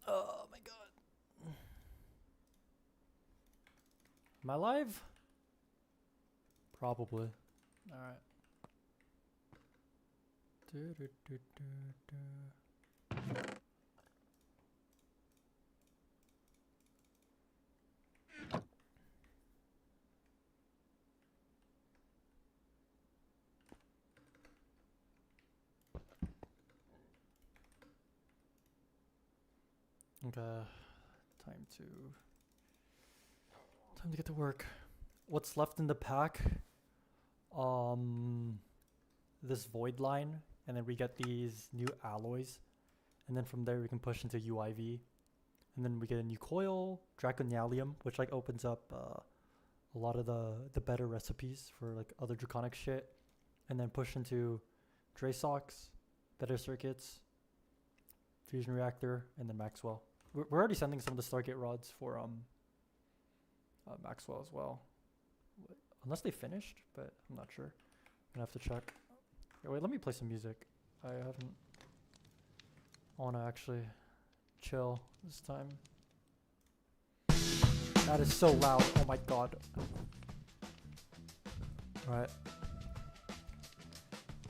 Oh my god. Am I live? Probably. Alright. Okay. Time to get to work. What's left in the pack? This void line, and then we get these new alloys, and then from there we can push into UIV, and then we get a new coil, Draconialium, which like opens up a lot of the better recipes for like other draconic shit, and then push into Dracox, better circuits, fusion reactor, and then Maxwell. We're already sending some of the Stargate rods for Maxwell as well, unless they finished, but I'm not sure. I'm gonna have to check. Wait, let me play some music. I want to actually chill this time. That is so loud. Oh my god. Alright.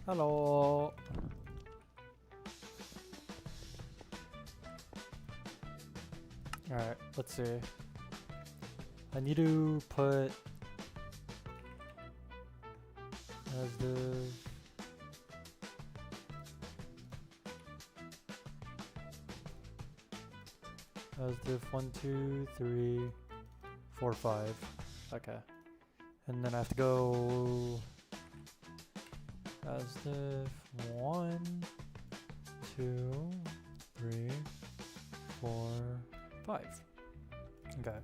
Hello. Alright, let's see. I need to put as the diff 1, 2, 3, 4, 5. Okay. And then I have to go as diff 1, 2, 3, 4, 5. Okay.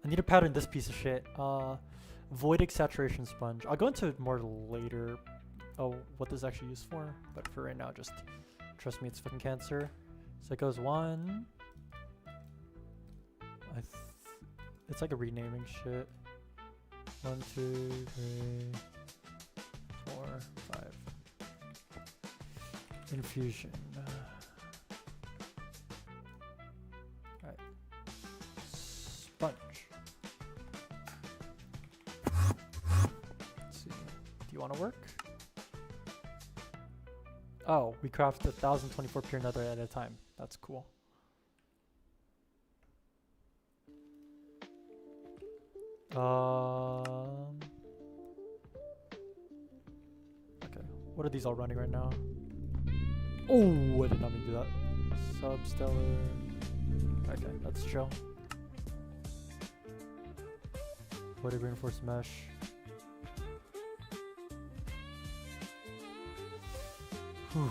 I need to pattern this piece of shit. Voidic saturation sponge. I'll go into it more later. Oh, what this is actually used for. But for right now, just trust me, it's fucking cancer. So it goes 1. It's like a renaming shit. 1, 2, 3, 4, 5. Infusion. Alright. Sponge. Let's see. Do you want to work? Oh, we craft 1,024 pure nether at a time. That's cool. Okay. What are these all running right now? Oh, I did not mean to do that. Substellar. Okay, let's chill. Voided reinforced mesh. Whew.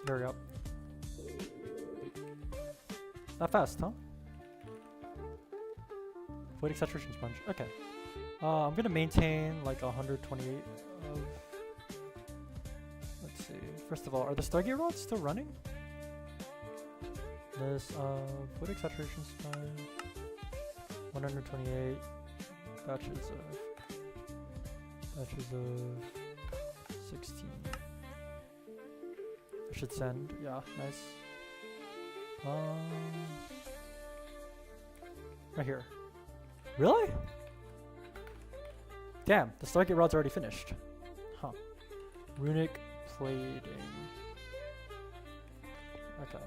There we go. Not fast, huh? Voidic saturation sponge. Okay. I'm gonna maintain like 128 of. Let's see. First of all, are the Stargate rods still running? This voidic saturation sponge. 128 batches of 16. I should send. Yeah, nice. Right here. Really? Damn, the Stargate rod's already finished. Huh. Runic plating. Okay.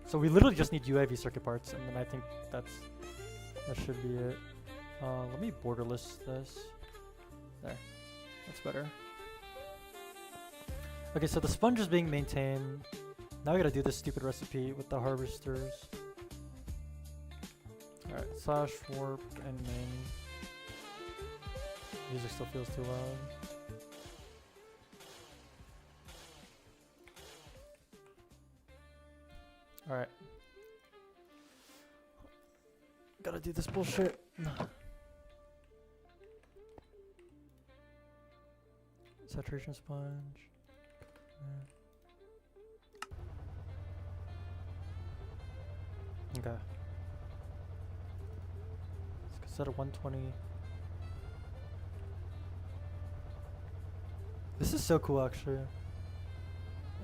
So we literally just need UAV circuit parts, and then I think that should be it. Let me borderless this. There. That's better. Okay, so the sponge is being maintained. Now we gotta do this stupid recipe with the harvesters. Alright, slash warp and main. Music still feels too loud. Alright. Gotta do this bullshit. Saturation sponge. Okay. Let's set a 120. This is so cool, actually.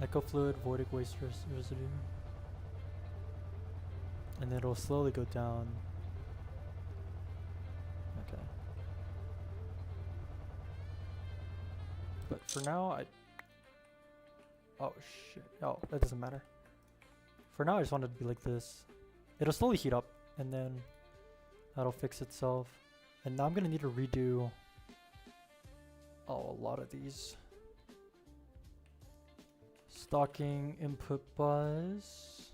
Echo fluid, voidic waste residue. And then it'll slowly go down. Okay. But for now, oh shit. Oh, that doesn't matter. For now, I just want it to be like this. It'll slowly heat up, and then that'll fix itself. And now I'm gonna need to redo a lot of these. Stocking input bus.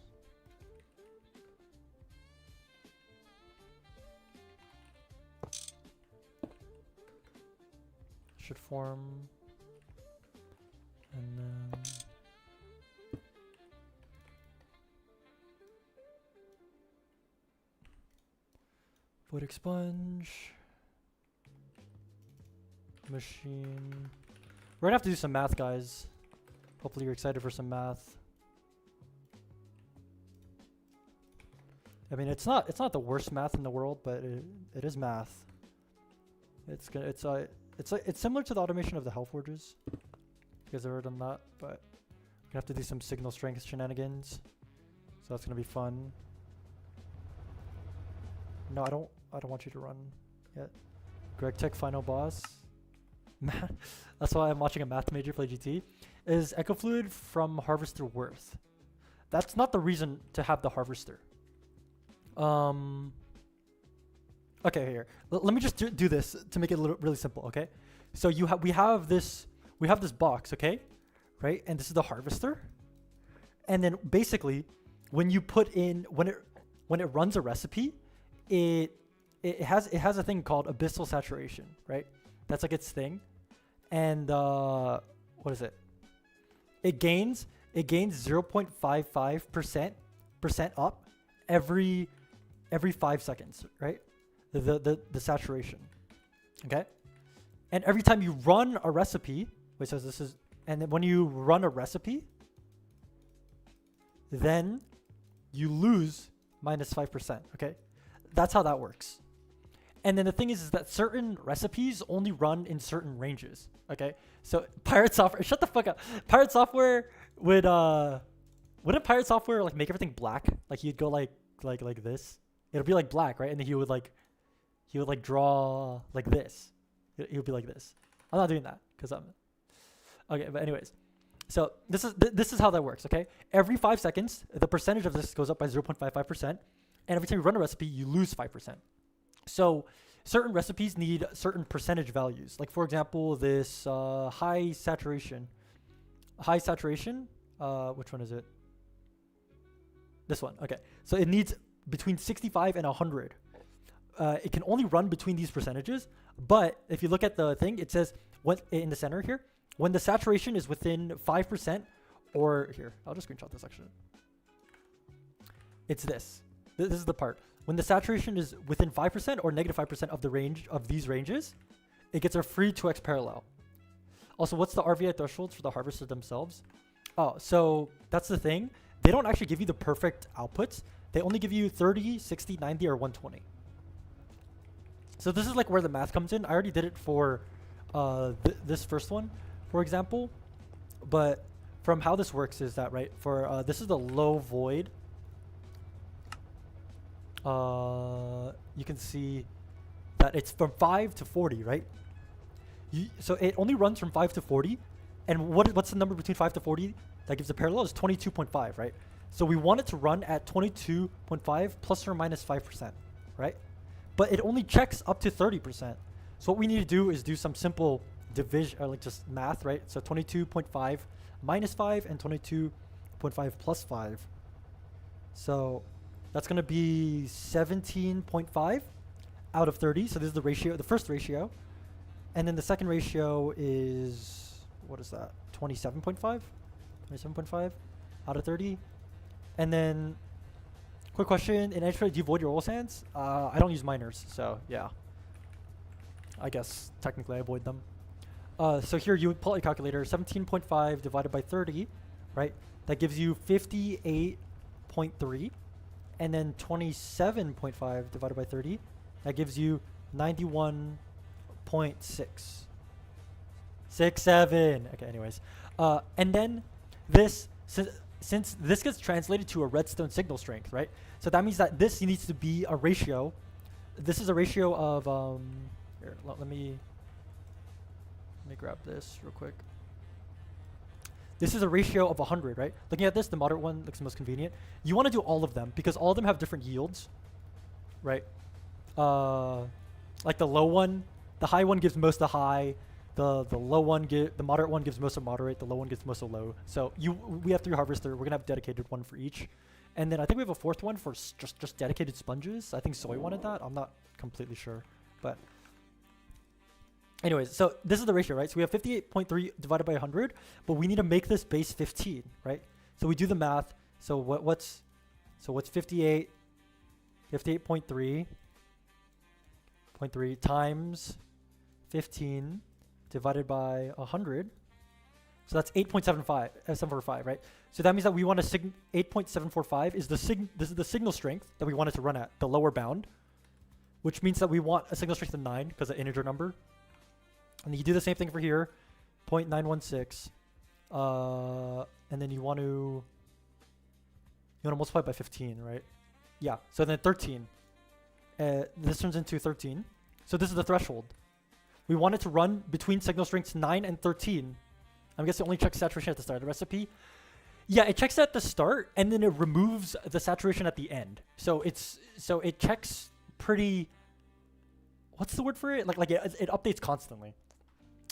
Should form. And then void sponge. Machine. We're gonna have to do some math, guys. Hopefully you're excited for some math. I mean, it's not the worst math in the world, but it is math. It's similar to the automation of the Hellforges. You guys have ever done that, but we're gonna have to do some signal strength shenanigans. So that's gonna be fun. No, I don't want you to run yet. Greg Tech final boss. That's why I'm watching a math major play GT. Is Echo Fluid from Harvester worth? That's not the reason to have the Harvester. Okay, here. Let me just do this to make it really simple, okay? So we have this box, okay? Right? And this is the Harvester. And then basically when you put in when it runs a recipe, it has a thing called abyssal saturation, right? That's like its thing. And what is it? It gains 0.55% up every 5 seconds, right? The saturation. Okay? And every time you run a recipe, which says this is, and then when you run a recipe, then you lose -5%, okay? That's how that works. And then the thing is that certain recipes only run in certain ranges, okay? So Pirate Software, shut the fuck up. Pirate Software wouldn't Pirate Software like make everything black? Like he'd go like this. It'll be like black, right? And then he would draw like this. He would be like this. I'm not doing that because I'm okay. But anyways, so this is how that works, okay? Every 5 seconds, the percentage of this goes up by 0.55%, and every time you run a recipe, you lose 5%. So certain recipes need certain percentage values. Like for example, this high saturation. Which one is it? This one. Okay. So it needs between 65 and 100. It can only run between these percentages. But if you look at the thing, it says what in the center here, when the saturation is within 5%, or here, I'll just screenshot this actually. It's this. This is the part. When the saturation is within 5% or -5% of the range of these ranges, it gets a free 2x parallel. Also, what's the RVI thresholds for the Harvester themselves? Oh, so that's the thing. They don't actually give you the perfect outputs. They only give you 30, 60, 90, or 120. So this is like where the math comes in. I already did it for this first one, for example. But from how this works is that, right, for this is the low void. You can see that it's from 5 to 40, right? So it only runs from 5 to 40. And what's the number between 5 to 40 that gives a parallel? Is 22.5, right? So we want it to run at 22.5 plus or minus 5%, right? But it only checks up to 30%. So what we need to do is do some simple division, or like just math, right? So 22.5 minus 5 and 22.5 plus 5. So that's going to be 17.5 out of 30. So this is the ratio, the first ratio. And then the second ratio is, what is that? 27.5? 27.5 out of 30. And then, quick question, in Edge, do you void your oil sands? I don't use miners, so yeah. I guess technically I avoid them. So here you would pull out your calculator, 17.5 divided by 30, right? That gives you 58.3. And then 27.5 divided by 30, that gives you 91.6. 6, 7. Okay, anyways. And then this, since this gets translated to a redstone signal strength, right? So that means that this needs to be a ratio. This is a ratio of, here, let me grab this real quick. This is a ratio of 100, right? Looking at this, the moderate one looks the most convenient. You want to do all of them because all of them have different yields, right? Like the low one, the high one gives most of high. The low one the moderate one gives most of moderate. The low one gives most of low. So we have 3 harvester. We're gonna have dedicated one for each, and then I think we have a 4th one for just dedicated sponges. I think Soy wanted that. I'm not completely sure, but. Anyways, so this is the ratio, right? So we have 58.3 divided by 100, but we need to make this base 15, right? So we do the math. So what's 58? 58.3 times 15 divided by 100. So that's 8.75, 745, right? So that means that we want to 8.745 is this is the signal strength that we want it to run at, the lower bound, which means that we want a signal strength of 9 because of integer number. And you do the same thing for here, 0.916, and then you want to multiply by 15, right? Yeah. So then 13. This turns into 13. So this is the threshold. We want it to run between signal strengths 9 and 13. I'm guessing it only checks saturation at the start of the recipe. Yeah, it checks at the start and then it removes the saturation at the end. So it checks pretty. What's the word for it? Like it updates constantly,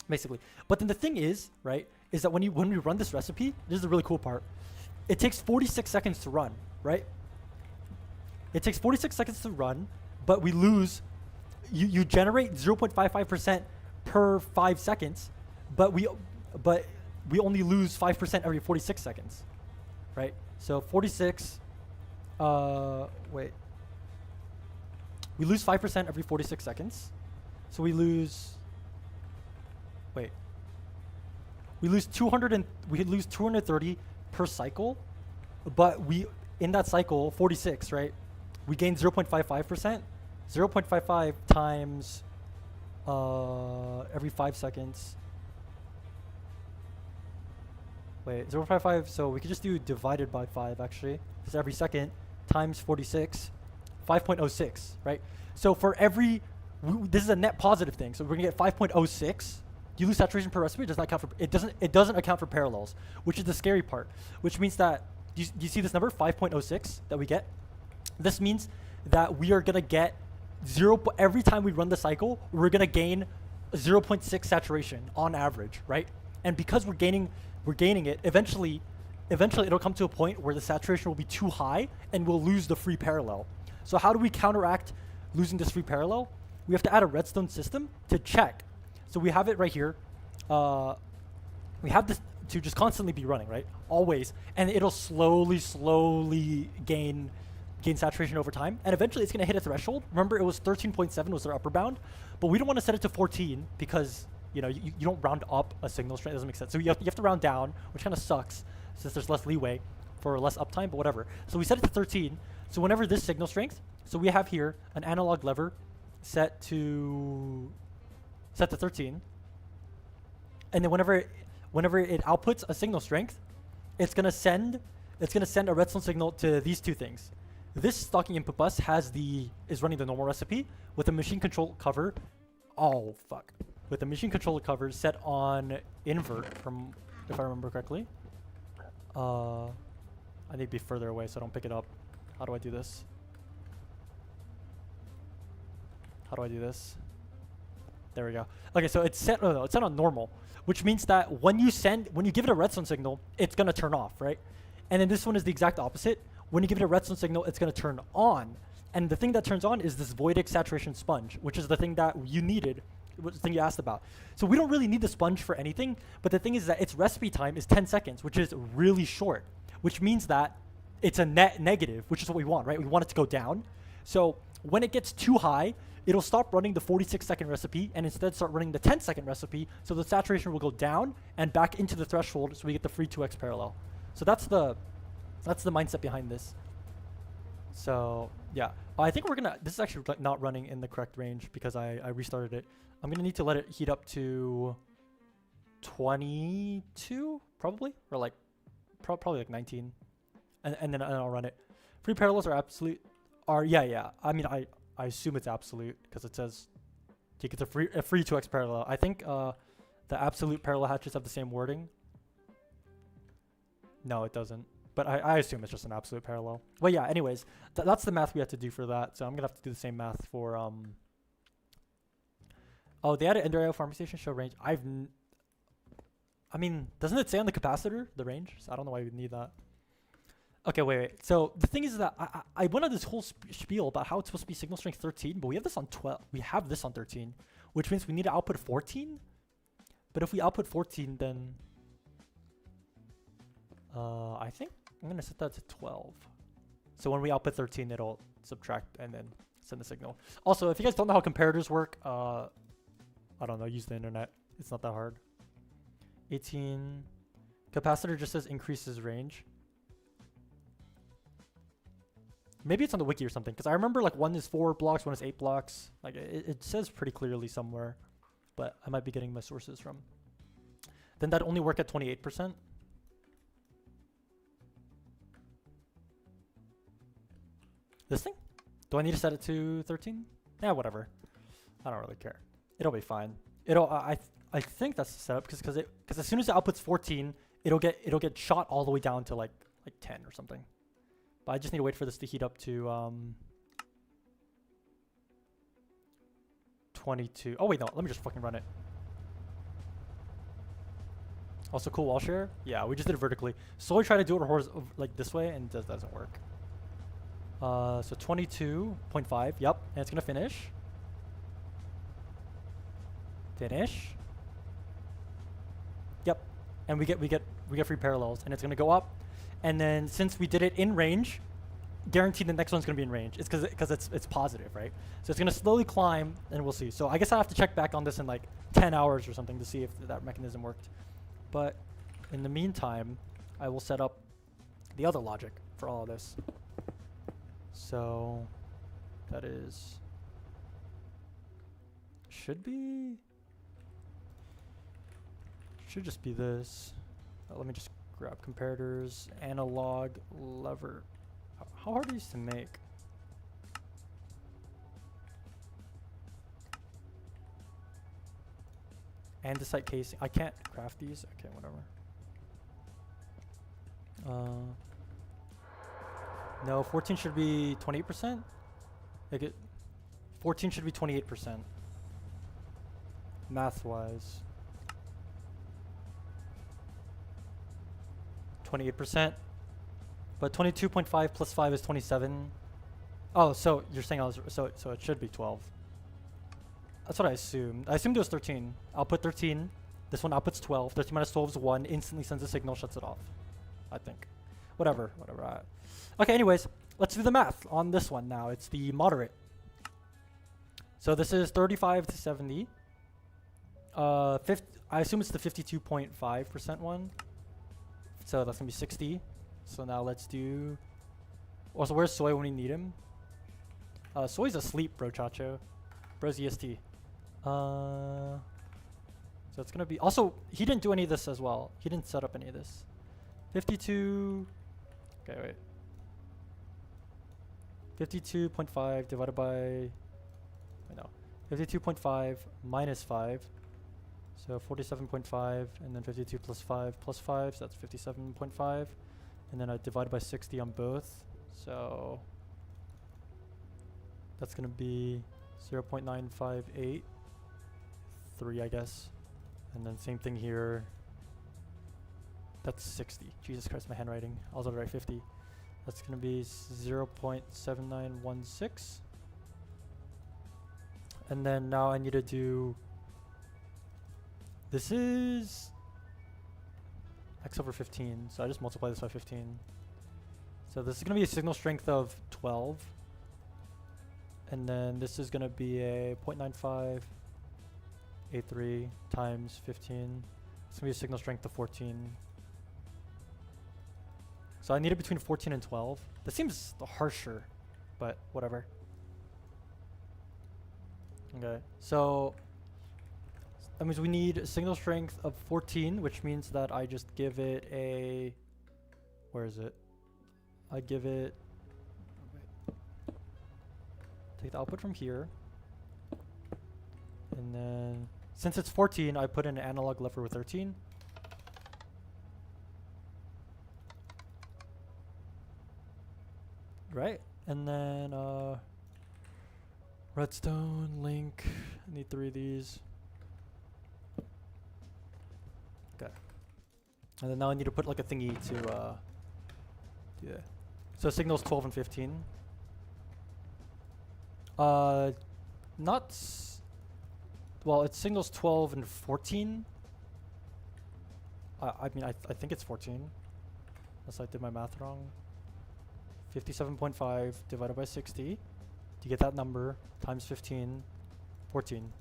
basically. But then the thing is, right, is that when we run this recipe, this is the really cool part. It takes 46 seconds to run, right? It takes 46 seconds to run, but we lose. You generate 0.55% per 5 seconds, but we only lose 5% every 46 seconds, right? So 46. Wait. We lose 5% every 46 seconds. So we lose. Wait. We lose 230 per cycle, but in that cycle 46, right? We gain 0.55%. 0.55 times every 5 seconds. Wait, 0.55. So we could just do divided by 5 actually. So every second times 46. 5.06, right? So for every, this is a net positive thing. So we're gonna get 5.06. You lose saturation per recipe. It does not count for it. Doesn't account for parallels, which is the scary part. Which means that do you see this number 5.06 that we get? This means that we are gonna get every time we run the cycle. We're gonna gain 0.6 saturation on average, right? And because we're gaining it, eventually it'll come to a point where the saturation will be too high and we'll lose the free parallel. So how do we counteract losing this free parallel? We have to add a redstone system to check. So we have it right here. We have this to just constantly be running, right? Always. And it'll slowly gain saturation over time. And eventually it's gonna hit a threshold. Remember, it was 13.7 was their upper bound, but we don't want to set it to 14 because you don't round up a signal strength. It doesn't make sense. So you have to round down, which kind of sucks since there's less leeway for less uptime, but whatever. So we set it to 13. So whenever this signal strength, so we have here an analog lever set to 13, and then whenever it outputs a signal strength, it's gonna send a redstone signal to these two things. This stocking input bus is running the normal recipe with a machine control cover. Oh fuck! With the machine controller cover set on invert, if I remember correctly. I need to be further away so I don't pick it up. How do I do this? There we go. Okay, so it's set. It's set on normal, which means that when you give it a redstone signal, it's gonna turn off, right? And then this one is the exact opposite. When you give it a redstone signal, it's gonna turn on. And the thing that turns on is this voidic saturation sponge, which is the thing that you needed, the thing you asked about. So we don't really need the sponge for anything, but the thing is that its recipe time is 10 seconds, which is really short, which means that it's a net negative, which is what we want, right? We want it to go down. So when it gets too high, it'll stop running the 46-second recipe and instead start running the 10-second recipe. So the saturation will go down and back into the threshold, so we get the free 2x parallel. So that's the mindset behind this. So yeah, I think this is actually not running in the correct range because I restarted it. I'm gonna need to let it heat up to 22 probably, or like probably like 19, and then I'll run it. Free parallels are absolute. Yeah. I mean I assume it's absolute because it says you get a free 2x parallel. I think the absolute parallel hatches have the same wording. No, it doesn't. But I assume it's just an absolute parallel. Well, yeah. Anyways, that's the math we have to do for that. So I'm gonna have to do the same math for Oh, they added Ender IO farming station show range. I mean, doesn't it say on the capacitor the range? So I don't know why we need that. Okay, wait. So the thing is that I went on this whole spiel about how it's supposed to be signal strength 13, but we have this on 12. We have this on 13, which means we need to output 14. But if we output 14, then I think I'm gonna set that to 12. So when we output 13, it'll subtract and then send the signal. Also, if you guys don't know how comparators work, I don't know, use the internet. It's not that hard. 18. Capacitor just says increases range. Maybe it's on the wiki or something, because I remember like one is 4 blocks, one is 8 blocks. Like it says pretty clearly somewhere, but I might be getting my sources from. Then that only work at 28%. This thing? Do I need to set it to 13? Yeah, whatever. I don't really care. It'll be fine. I think that's the setup because as soon as it outputs 14, it'll get shot all the way down to like 10 or something. But I just need to wait for this to heat up to 22. Oh wait, no, let me just fucking run it. Also cool wall share. Yeah, we just did it vertically. So we try to do it like this way and it doesn't work. So 22.5. Yep, and it's gonna finish. Finish. Yep, and we get free parallels, and it's gonna go up. And then since we did it in range, guaranteed the next one's gonna be in range. It's because it's positive, right? So it's gonna slowly climb, and we'll see. So I guess I have to check back on this in like 10 hours or something to see if that mechanism worked. But in the meantime, I will set up the other logic for all of this. So that is should just be this. Let me just grab comparators, analog lever. How hard are these to make? Andesite casing. I can't craft these. Okay, whatever. No, 14 should be 28%. Like it, 14 should be 28%. Math-wise. 28%. But 22.5 plus 5 is 27. Oh, so you're saying so it should be 12. That's what I assumed. I assumed it was 13. Output 13. This one outputs 12. 13 minus 12 is 1. Instantly sends a signal, shuts it off. I think. Whatever. Okay, anyways, let's do the math on this one now. It's the moderate. So this is 35 to 70. I assume it's the 52.5% one. So that's going to be 60. So now let's do... Also, where's Soy when we need him? Soy's asleep, bro, Chacho. Bro's EST. So it's going to be... Also, he didn't do any of this as well. He didn't set up any of this. 52... Okay, wait. 52.5 divided by... Wait, no. 52.5 minus 5. So 47.5, and then 52 plus 5 plus 5, so that's 57.5. And then I divide by 60 on both. So that's going to be 0.958. 3, I guess. And then same thing here. That's 60. Jesus Christ, my handwriting. I was already 50. That's going to be 0.7916. And then now I need to do... This is x over 15. So I just multiply this by 15. So this is going to be a signal strength of 12. And then this is going to be a 0.9583 times 15. It's going to be a signal strength of 14. So I need it between 14 and 12. This seems harsher, but whatever. Okay, so That means we need a signal strength of 14, which means that I just give it a... Where is it? I give it... Take the output from here. And then, since it's 14, I put in an analog lever with 13. Right? And then, redstone, link. I need 3 of these. Okay. And then now I need to put like a thingy to, do that. So signals 12 and 15. Not... Well, it signals 12 and 14. I mean, I think it's 14. Unless I did my math wrong. 57.5 divided by 60 to get that number times 15, 14.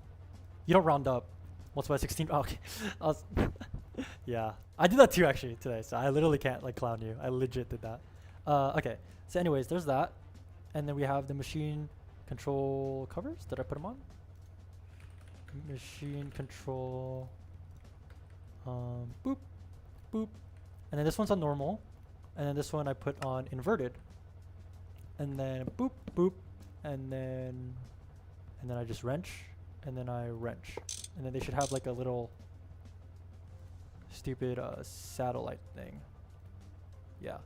You don't round up. Multiply by 16. Oh, okay. Yeah, I did that too actually today, so I literally can't like clown you. I legit did that. Okay. So anyways, there's that, and then we have the machine control covers. Did I put them on? Machine control. Boop, boop, and then this one's on normal, and then this one I put on inverted. And then boop, boop, and then I just wrench, and then I wrench. And then they should have like a little stupid satellite thing. Yeah.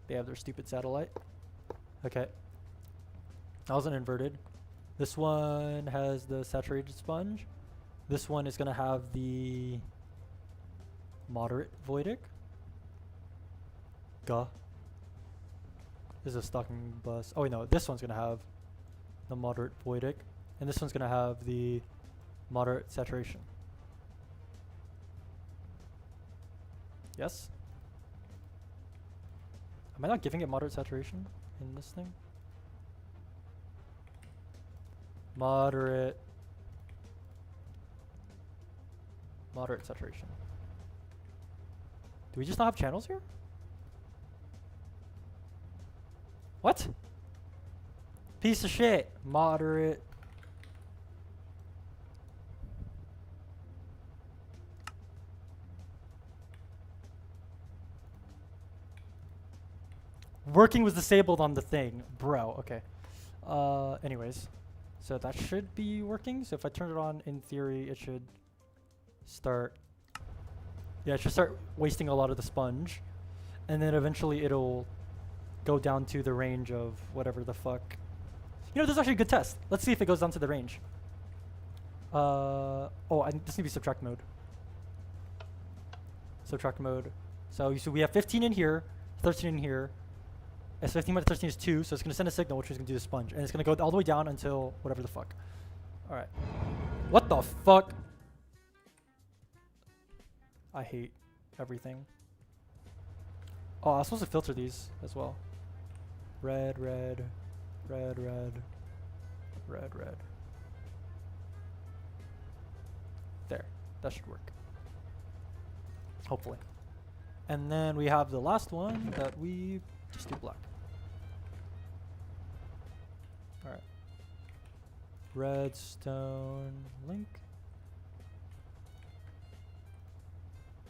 They have their stupid satellite. Okay. That wasn't inverted. This one has the saturated sponge. This one is gonna have the moderate voidic. Gah. This is a stocking bus. Oh wait, no, this one's gonna have the moderate voidic, and this one's gonna have the moderate saturation. Yes? Am I not giving it moderate saturation in this thing? Moderate saturation. Do we just not have channels here? What? Piece of shit. Moderate. Working was disabled on the thing. Bro, okay. Anyways. So that should be working. So if I turn it on, in theory, it should start... Yeah, it should start wasting a lot of the sponge. And then eventually it'll go down to the range of whatever the fuck. You know, this is actually a good test. Let's see if it goes down to the range. Oh, this needs to be subtract mode. Subtract mode. So we have 15 in here, 13 in here. S 15 minus 13 is 2, so it's going to send a signal, which is going to do the sponge. And it's going to go all the way down until whatever the fuck. Alright. What the fuck? I hate everything. Oh, I was supposed to filter these as well. Red, red, red, red, red, red. There. That should work. Hopefully. And then we have the last one that we just do black. Alright. Redstone link.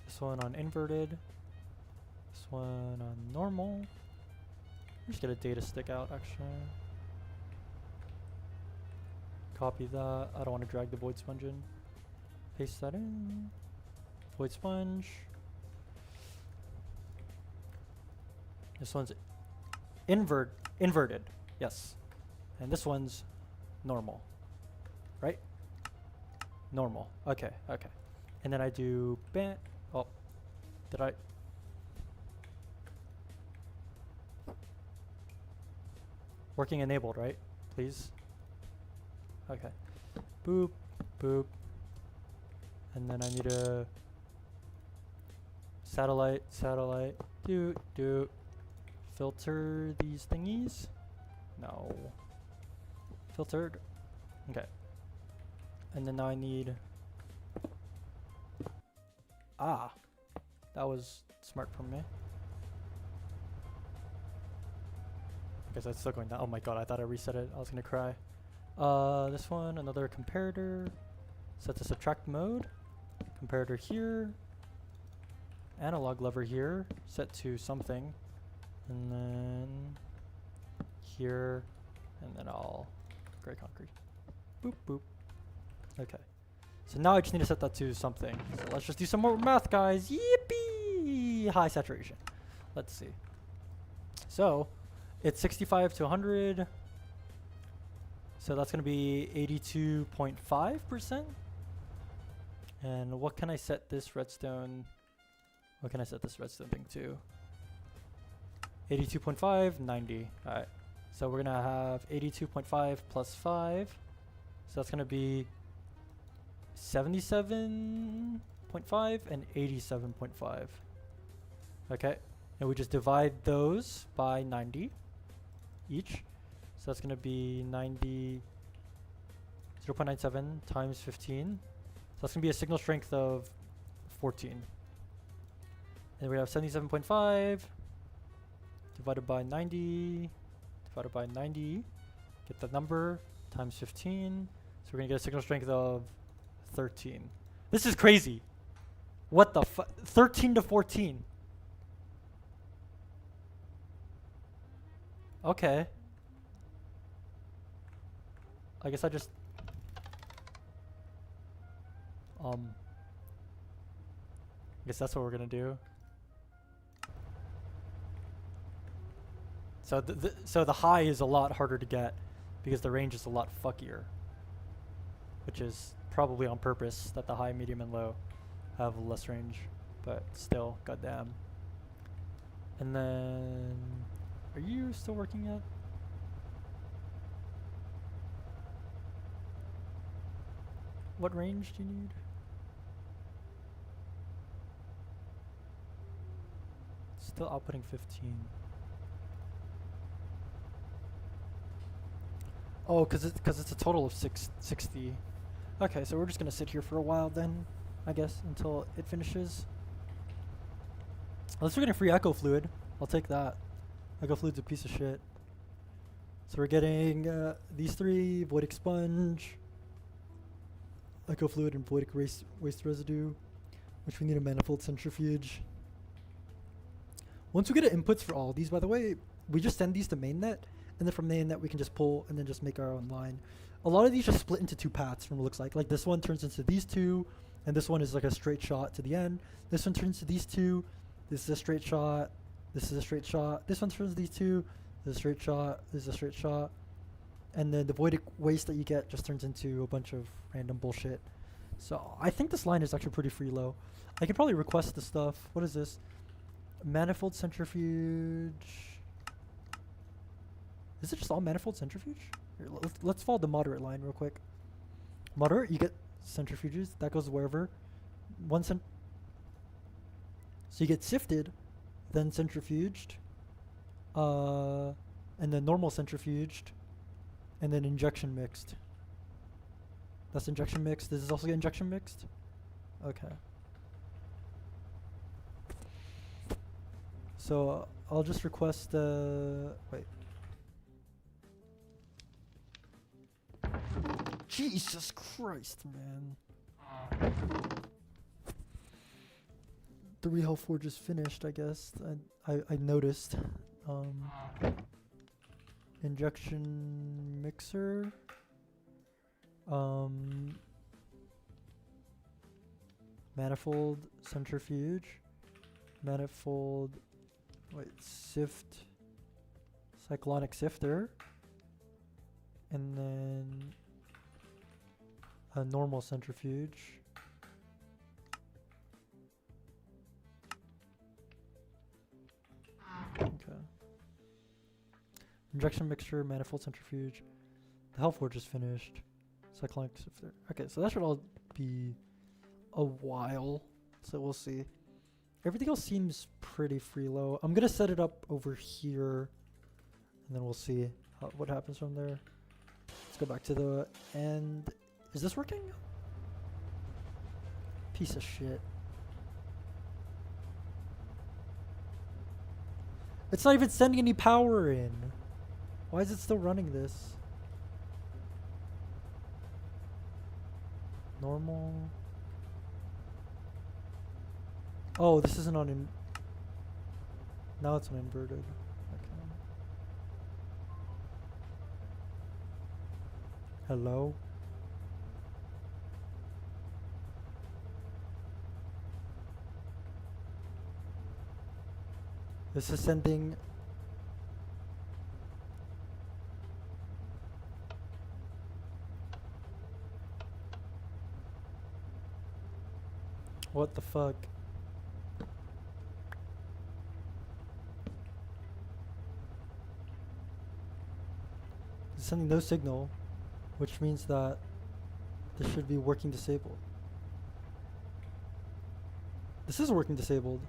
This one on inverted. This one on normal. Just get a data stick out actually. Copy that. I don't want to drag the void sponge in. Paste that in. Void sponge. This one's inverted. Yes. And this one's normal. Right? Normal. Okay, okay. And then I do ban. Oh. Did I? Working enabled, right? Please. Okay. Boop, boop. And then I need a satellite, doot, doot. Filter these thingies. No. Filtered. Okay. And then now I need... Ah. That was smart from me. I guess that's still going down. Oh my god, I thought I reset it. I was gonna cry. This one, another comparator. Set to subtract mode. Comparator here. Analog lever here. Set to something. And then here. And then all gray concrete. Boop, boop. Okay. So now I just need to set that to something. So let's just do some more math, guys. Yippee! High saturation. Let's see. So it's 65 to 100. So that's going to be 82.5%. And what can I set this redstone? What can I set this redstone thing to? 82.5, 90. All right. So we're going to have 82.5 plus 5. So that's going to be 77.5 and 87.5. Okay. And we just divide those by 90 each. So that's going to be 0.97 times 15. So that's going to be a signal strength of 14. And we have 77.5 divided by 90 divided by 90. Get the number times 15. So we're going to get a signal strength of 13. This is crazy. What the fuck? 13 to 14. Okay. I guess I just I guess that's what we're gonna do. So the high is a lot harder to get because the range is a lot fuckier, which is probably on purpose that the high, medium, and low have less range, but still, goddamn. And then, are you still working yet? What range do you need? Still outputting 15. Oh, cause it's a total of 60. Okay, so we're just gonna sit here for a while then, I guess, until it finishes. Unless we're getting free echo fluid, I'll take that. Echo fluid's a piece of shit. So we're getting these three: voidic sponge, echo fluid, and voidic waste residue, which we need a manifold centrifuge. Once we get inputs for all of these, by the way, we just send these to mainnet, and then from mainnet we can just pull and then just make our own line. A lot of these just split into two paths from what it looks like. Like this one turns into these two, and this one is like a straight shot to the end. This one turns to these two. This is a straight shot. This is a straight shot. This one turns to these two. This is a straight shot. This is a straight shot. And then the voidic waste that you get just turns into a bunch of random bullshit. So I think this line is actually pretty free low. I can probably request the stuff. What is this? Manifold centrifuge. Is it just all manifold centrifuge? Here, let's follow the moderate line real quick. Moderate, you get centrifuges. That goes wherever. So you get sifted, then centrifuged, and then normal centrifuged, and then injection mixed. That's injection mixed. This is also injection mixed? Okay. So I'll just request wait. Jesus Christ, man. 3 Hell Forge is finished, I guess. I noticed. Injection mixer. Manifold centrifuge. Manifold sift. Cyclonic sifter. And then a normal centrifuge. Okay. Injection mixture, manifold centrifuge. The Hell Forge is finished. Cyclonic sifter. Okay, so that should all be a while. So we'll see. Everything else seems pretty free low. I'm gonna set it up over here, and then we'll see what happens from there. Let's go back to the end. Is this working? Piece of shit. It's not even sending any power in. Why is it still running this? Normal. Oh, this isn't on in. Now it's on inverted. Okay. Hello? This is sending. What the fuck? It's sending no signal, which means that this should be working disabled. This is working disabled.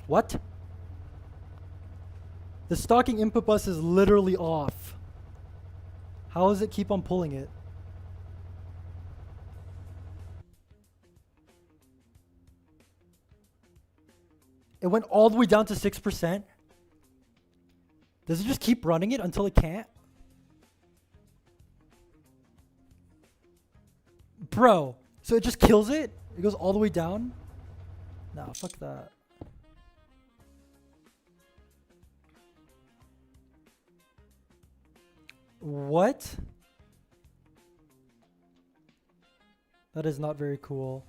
What? The stocking input bus is literally off. How does it keep on pulling it? It went all the way down to 6%. Does it just keep running it until it can't? Bro, so it just kills it? It goes all the way down? Nah, fuck that. What? That is not very cool.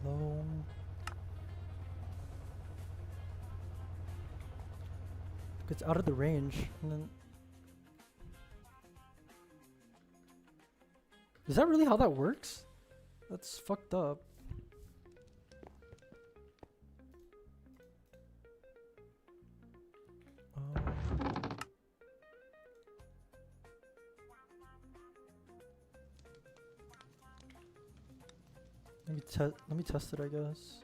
Low. It's out of the range. And then is that really how that works? That's fucked up. Let me test it, I guess.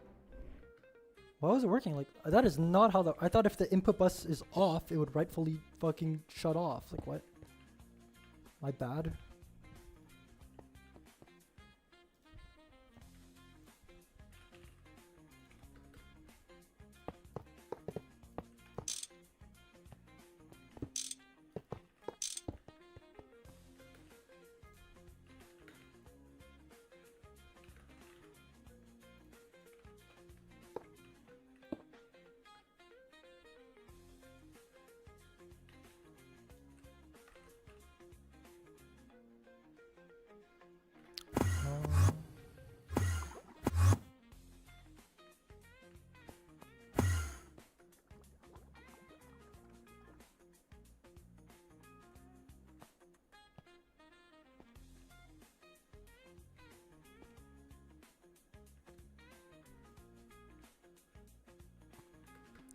Why was it working? Like, that is not how I thought if the input bus is off, it would rightfully fucking shut off. Like, what? My bad.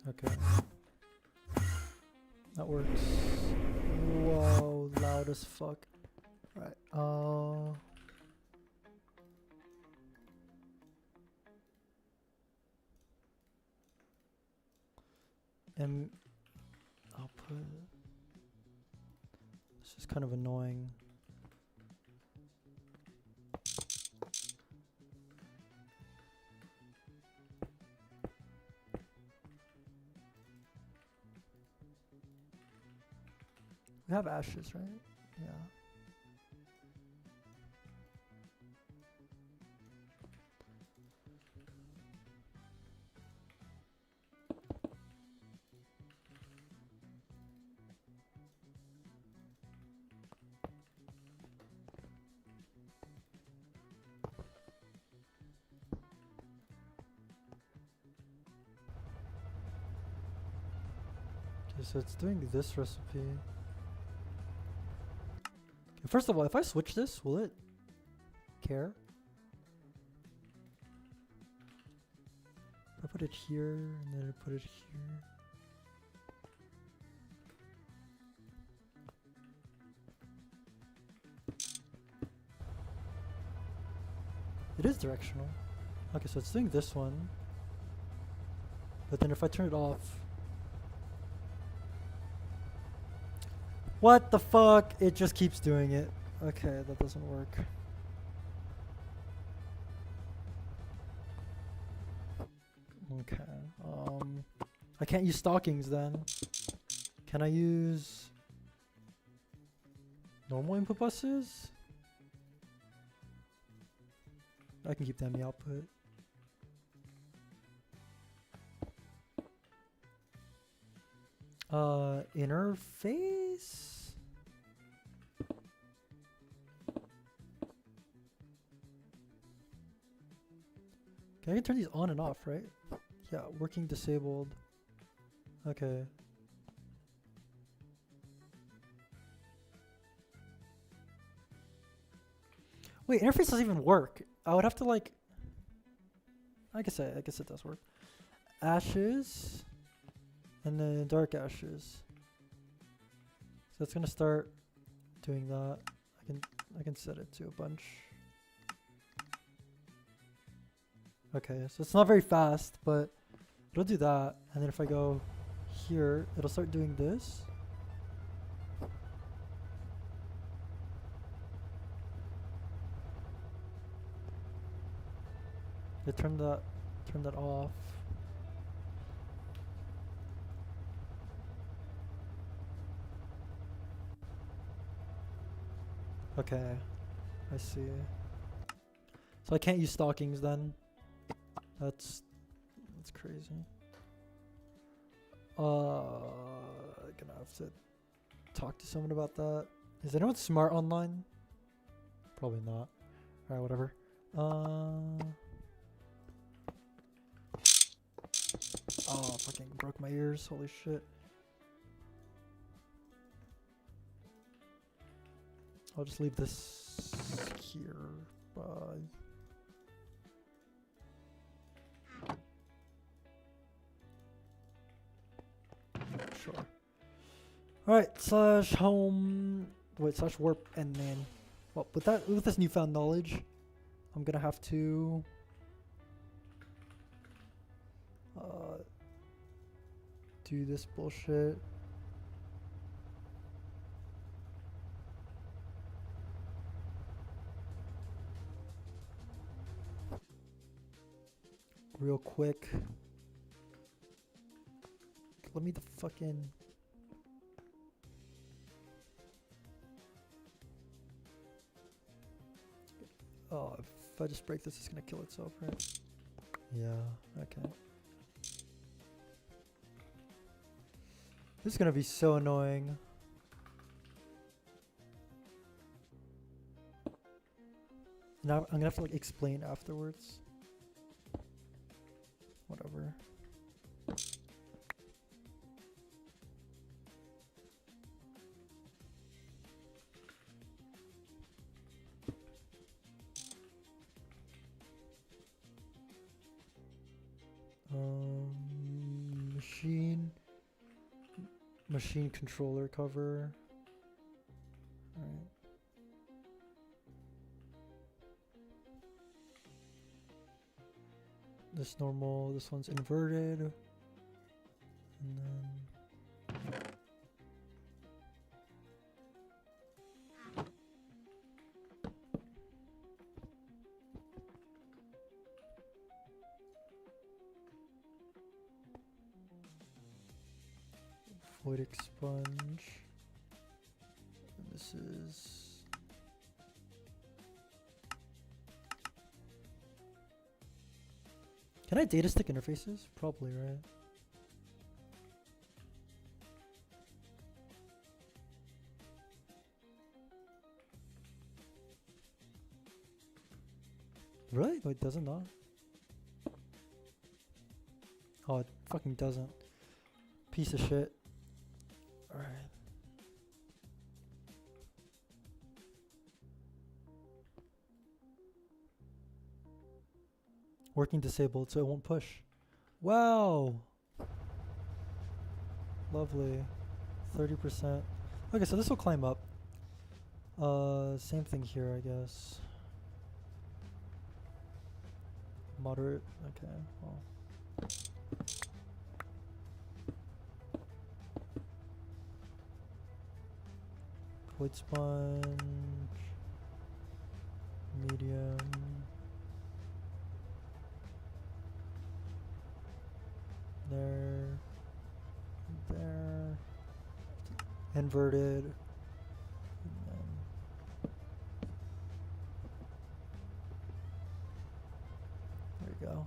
Okay. That works. Whoa, loud as fuck. Right. Output. This is kind of annoying. We have ashes, right? Yeah. Okay, so it's doing this recipe. First of all, if I switch this, will it care? If I put it here and then I put it here. It is directional. Okay, so it's doing this one. But then if I turn it off. What the fuck? It just keeps doing it. Okay, that doesn't work. Okay. I can't use stockings then. Can I use normal input buses? I can keep them in the output. Interface? Okay, I can turn these on and off, right? Yeah, working disabled. Okay. Wait, interface doesn't even work. I would have to like. I guess it does work. Ashes, and then dark ashes. So it's gonna start doing that. I can set it to a bunch. Okay, so it's not very fast, but it'll do that. And then if I go here, it'll start doing this. I turn that off. Okay, I see. So I can't use stockings then. That's crazy. Gonna have to talk to someone about that. Is anyone smart online? Probably not. Alright, whatever. Oh, fucking broke my ears. Holy shit. I'll just leave this here. Bye. Sure. Alright, slash home. Wait, slash warp and then. Well, with this newfound knowledge, I'm gonna have to do this bullshit. Real quick. Let me the fucking. Oh, if I just break this, it's gonna kill itself, right? Yeah, okay. This is gonna be so annoying. Now I'm gonna have to like explain afterwards. Whatever. Machine controller cover. Alright. This normal, this one's inverted. And then void expunge. And this is can I data stick interfaces? Probably, right? Really? Oh, it doesn't not? Oh, it fucking doesn't. Piece of shit. Alright. Working disabled, so it won't push. Wow! Lovely. 30%. Okay, so this will climb up. Same thing here, I guess. Moderate. Okay, well. Void sponge. Medium. there, there, inverted, and then there you go.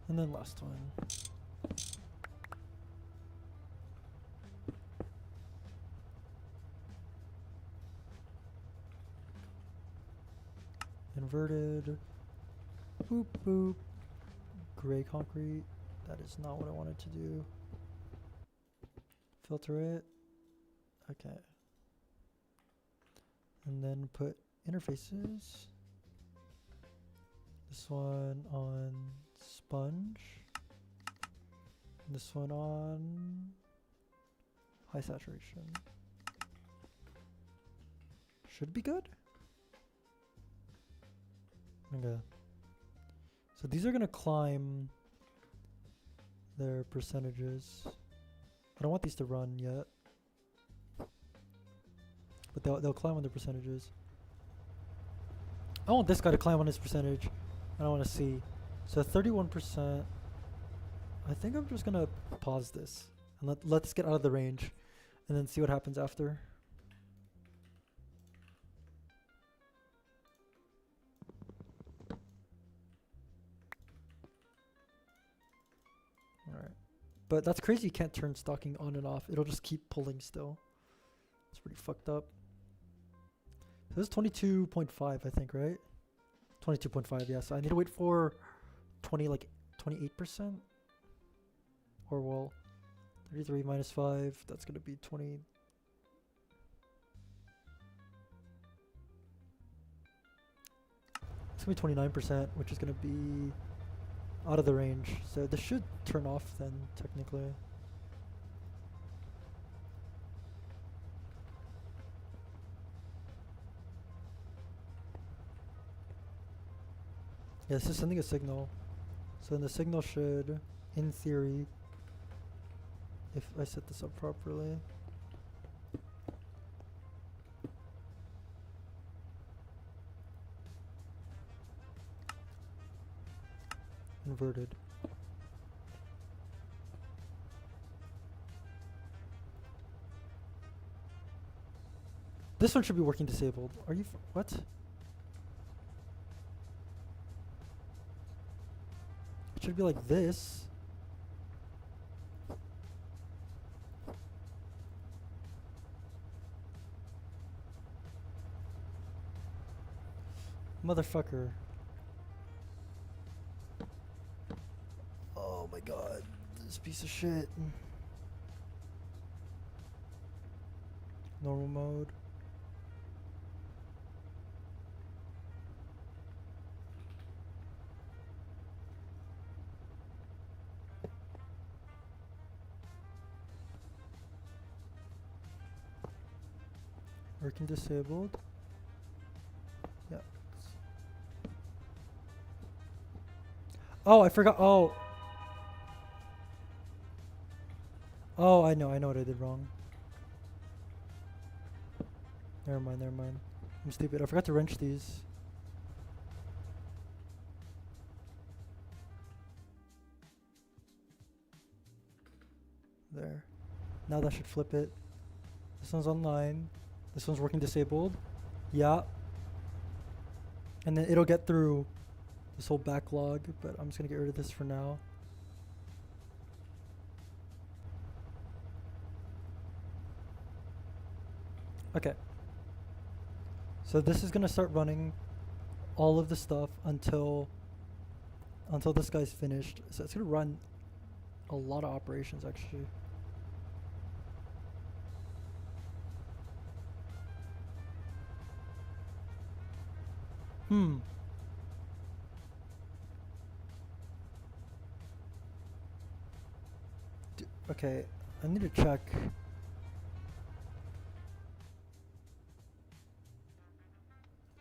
And then last one. Inverted, boop boop, gray concrete. That is not what I wanted to do. Filter it. Okay. And then put interfaces. This one on sponge. And this one on high saturation. Should be good. Okay. So these are gonna climb their percentages. I don't want these to run yet, but they'll climb on their percentages. I want this guy to climb on his percentage. I don't want to see. So 31%. I think I'm just gonna pause this and let this get out of the range, and then see what happens after. But that's crazy, you can't turn stocking on and off. It'll just keep pulling still. It's pretty fucked up. So this is 22.5, I think, right? 22.5, yeah. So I need to wait for 28%? Or well, 33 minus 5, that's gonna be 20. It's gonna be 29%, which is gonna be out of the range, so this should turn off then, technically. Yeah, this is sending a signal. So then the signal should, in theory, if I set this up properly, inverted. This one should be working disabled. Are you what? It should be like this. Motherfucker. Oh my god, this piece of shit. Normal mode. Working disabled. Yeah. Oh, I forgot. Oh. Oh, I know what I did wrong. Never mind. I'm stupid. I forgot to wrench these. There. Now that should flip it. This one's online. This one's working disabled. Yeah. And then it'll get through this whole backlog, but I'm just gonna get rid of this for now. Okay. So this is gonna start running all of the stuff until this guy's finished. So it's gonna run a lot of operations actually. Okay, I need to check.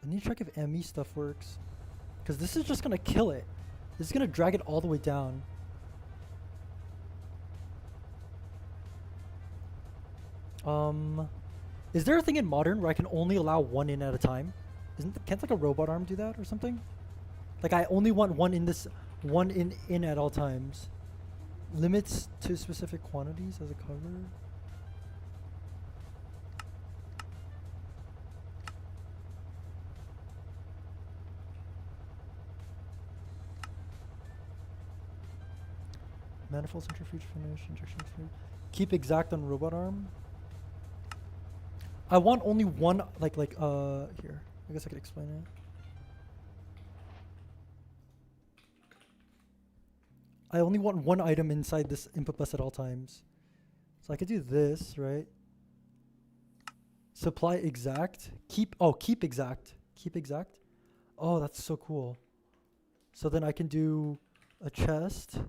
I need to check if ME stuff works. Because this is just going to kill it. This is going to drag it all the way down. Is there a thing in Modern where I can only allow one in at a time? Can't like a robot arm do that or something? Like I only want one one in at all times. Limits to specific quantities as a cover. Manifold centrifuge finish, injection fluid. Keep exact on robot arm. I want only one, here. I guess I could explain it. I only want one item inside this input bus at all times. So I could do this, right? Supply exact. Keep exact. Keep exact. Oh, that's so cool. So then I can do a chest.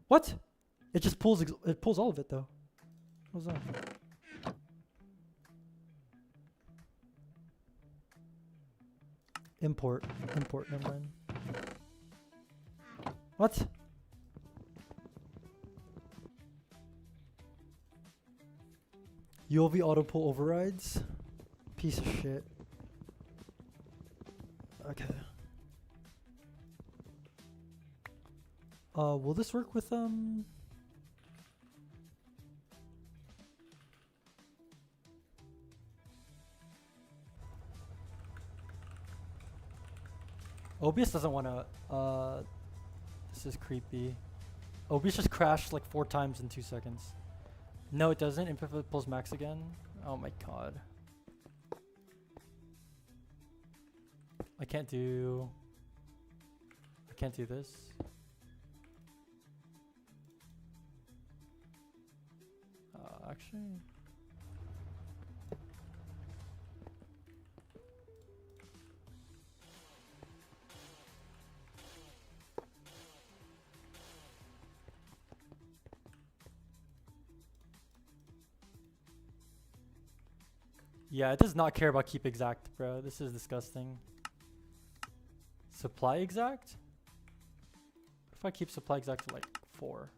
What? It just pulls, it pulls all of it though. What was that? Import, never mind. What? ULV auto pull overrides? Piece of shit. Okay. Will this work with OBS doesn't wanna, this is creepy. OBS just crashed like 4 times in 2 seconds. No, it doesn't. Input pulls max again. Oh my god. I can't do this. Actually. Yeah, it does not care about keep exact, bro. This is disgusting. Supply exact? What if I keep supply exact to like 4?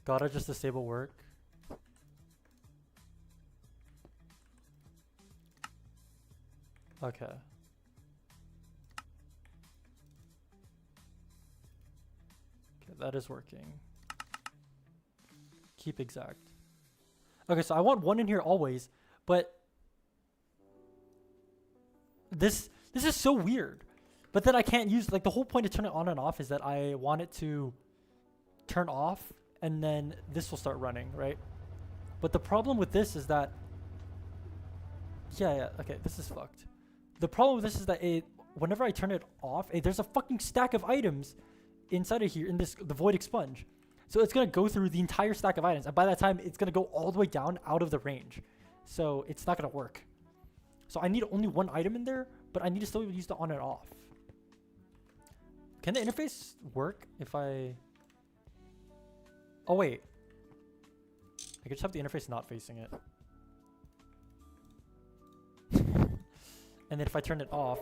Gotta just disable work. Okay. Okay, that is working. Keep exact. Okay, so I want one in here always, but this is so weird. But then I can't use, like, the whole point of turning it on and off is that I want it to turn off and then this will start running, right? But the problem with this is that, yeah, okay, this is fucked. The problem with this is that whenever I turn it off, there's a fucking stack of items inside of here in the void expunge. So it's going to go through the entire stack of items. And by that time, it's going to go all the way down out of the range. So it's not going to work. So I need only one item in there, but I need to still use the on and off. Can the interface work if I... Oh, wait. I could just have the interface not facing it. And then if I turn it off...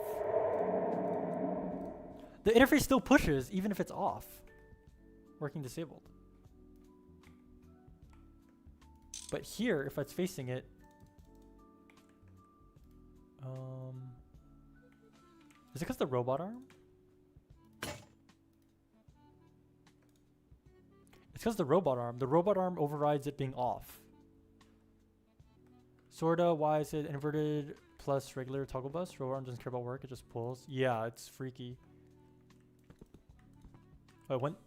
The interface still pushes, even if it's off. Working disabled. But here, if it's facing it... Is it because the robot arm? It's because the robot arm. The robot arm overrides it being off. Sorta, why is it inverted plus regular toggle bus? Robot arm doesn't care about work, it just pulls. Yeah, it's freaky. Oh, it went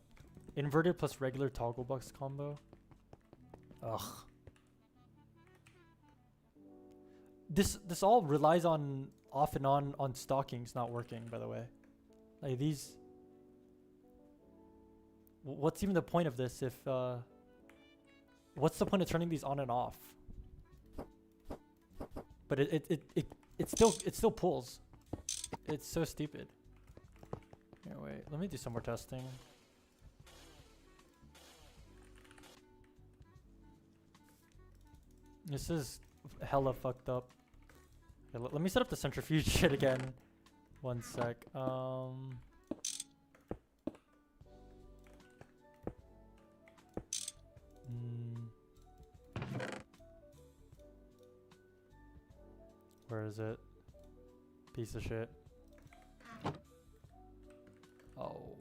inverted plus regular toggle bus combo. Ugh. This all relies on off and on stockings not working, by the way. Like these... What's even the point of this if... what's the point of turning these on and off? But it still pulls. It's so stupid. Here, wait, let me do some more testing. This is hella fucked up. Okay, let me set up the centrifuge shit again. One sec. Where is it? Piece of shit. Oh,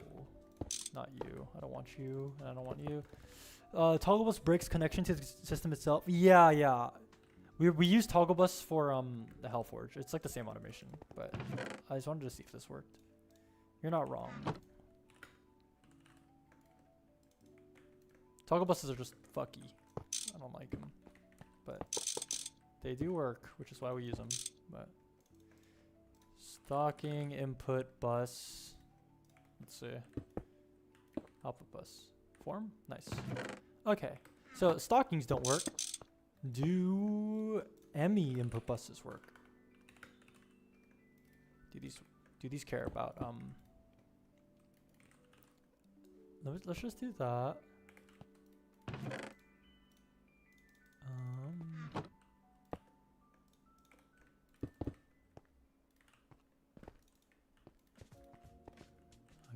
not you. I don't want you. I don't want you. Toggle bus breaks connection to the system itself. Yeah, yeah. We use toggle bus for the Hellforge. It's like the same automation, but I just wanted to see if this worked. You're not wrong. Toggle buses are just fucky. I don't like them, but they do work, which is why we use them. But stocking input bus. Let's see. Output bus. Form? Nice. Okay. So stockings don't work. Do ME input buses work? Do these care about let's just do that.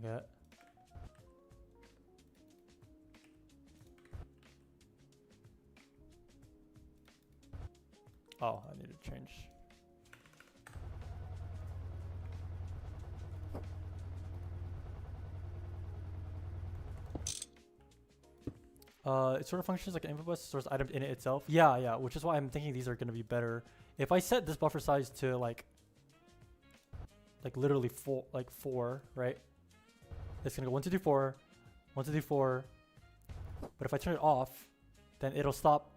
Okay. Oh, I need to change. It sort of functions like an input bus, stores items in it itself. Yeah, yeah, which is why I'm thinking these are going to be better. If I set this buffer size to like literally four, right? It's gonna go 1, 2, 3, 4, 1, 2, 3, 4. But if I turn it off, then it'll stop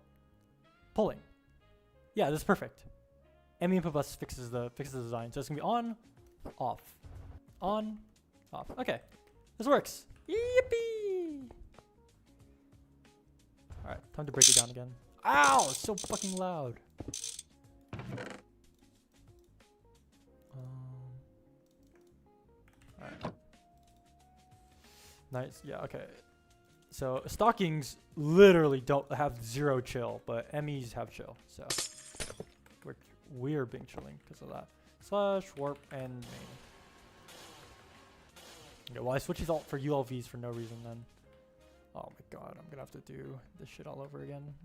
pulling. Yeah, this is perfect. ME input bus fixes the design. So it's gonna be on, off, on, off. Okay, this works. Yippee! All right, time to break it down again. Ow! It's so fucking loud. All right. Nice. Yeah. Okay. So stockings literally don't have 0 chill, but MEs have chill. So we're being chilling because of that. Slash warp and main. Okay, well I switched these alt for ULVs for no reason then. Oh my god, I'm gonna have to do this shit all over again.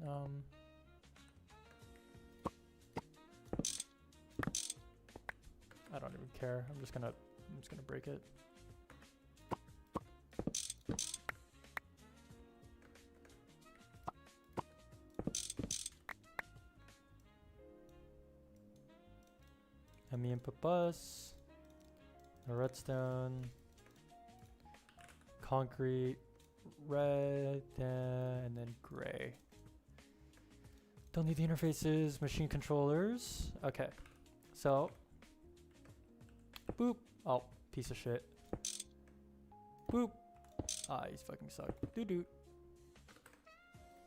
I don't even care. I'm just gonna break it. ME input bus, the redstone, concrete, red, and then gray. Don't need the interfaces, machine controllers. Okay, so, boop. Oh, piece of shit. Boop. Ah, he's fucking suck. Doo-doo.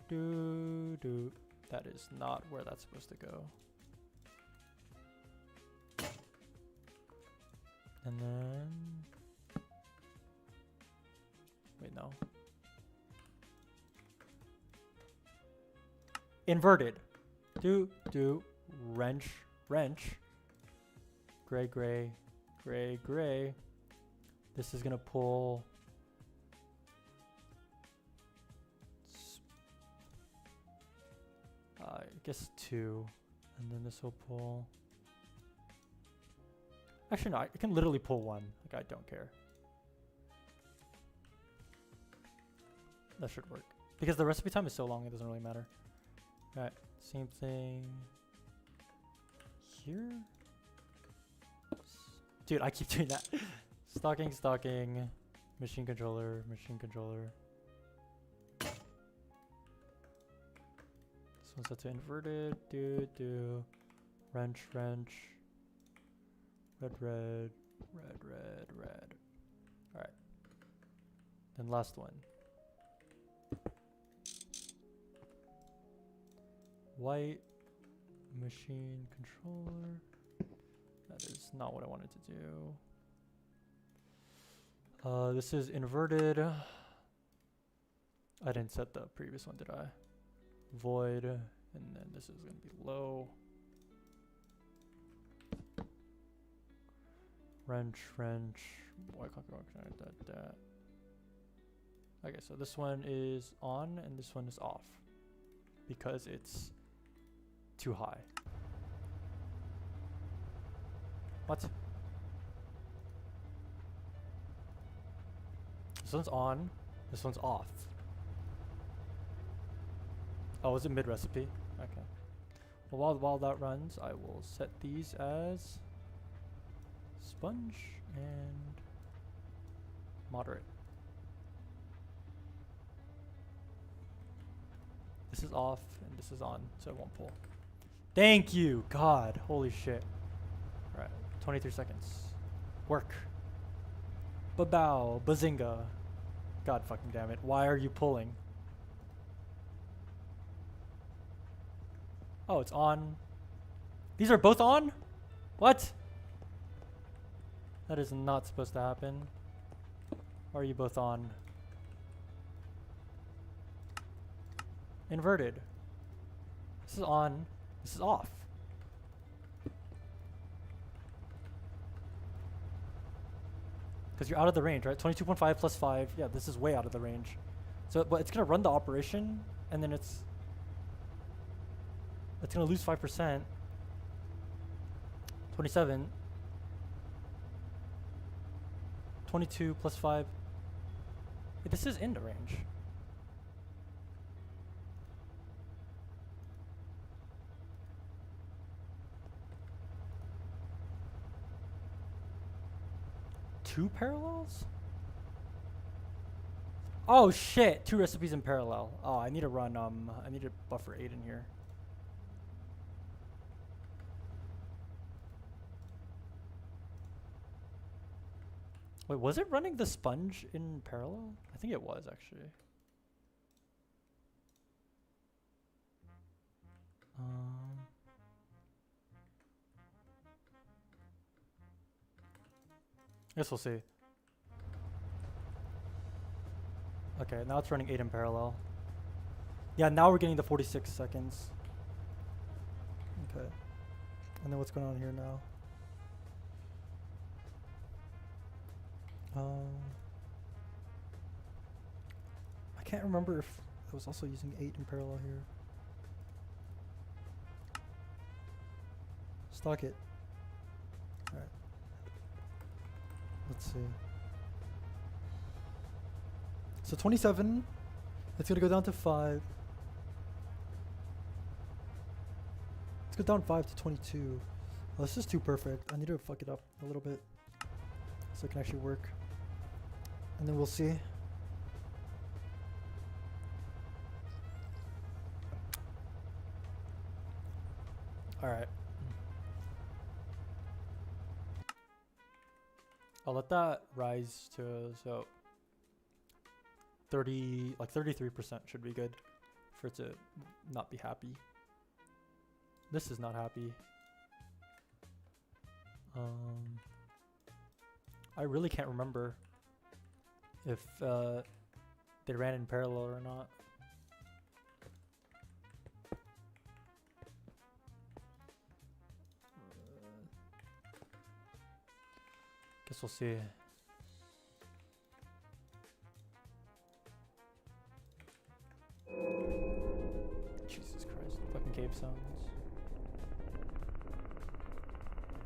Doo-doo. That is not where that's supposed to go. And then, wait, no. Inverted. Do, wrench, gray, gray, gray, gray. This is gonna pull. I guess 2, and then this will pull. Actually, no, I can literally pull 1. Like, I don't care. That should work. Because the recipe time is so long, it doesn't really matter. Alright, same thing here. Dude, I keep doing that. Stocking, machine controller. This one's set to inverted. Do. Wrench. Red. Alright. Then last one. White machine controller. That is not what I wanted to do. This is inverted. I didn't set the previous one, did I? Void. And then this is going to be low. Wrench. Why can't I that? Okay, so this one is on and this one is off because it's too high. What? This one's on. This one's off. Oh, is it mid recipe? Okay. Well, while that runs, I will set these as sponge and moderate. This is off and this is on, so it won't pull. Thank you, God. Holy shit. All right, 23 seconds. Work. Ba-bow, bazinga. God fucking damn it. Why are you pulling? Oh, it's on. These are both on? What? That is not supposed to happen. Why are you both on? Inverted. This is on. This is off. Because you're out of the range, right? 22.5 plus 5. Yeah, this is way out of the range. So, but it's going to run the operation, and then it's going to lose 5%. 27. 22 plus 5. Yeah, this is in the range. Two parallels? Oh shit, two recipes in parallel. Oh, I need to run, I need to buffer 8 in here. Wait, was it running the sponge in parallel? I think it was actually. Guess we'll see. Okay, now it's running 8 in parallel. Yeah, now we're getting the 46 seconds. Okay. And then what's going on here now? I can't remember if I was also using 8 in parallel here. Stock it. Alright. Let's see. So 27. It's gonna go down to 5. Let's go down 5 to 22. Oh, this is too perfect. I need to fuck it up a little bit so it can actually work. And then we'll see. Alright. I'll let that rise to, so 30, like 33% should be good for it to not be happy. This is not happy. I really can't remember if they ran in parallel or not. Guess we'll see. Jesus Christ, fucking cave sounds.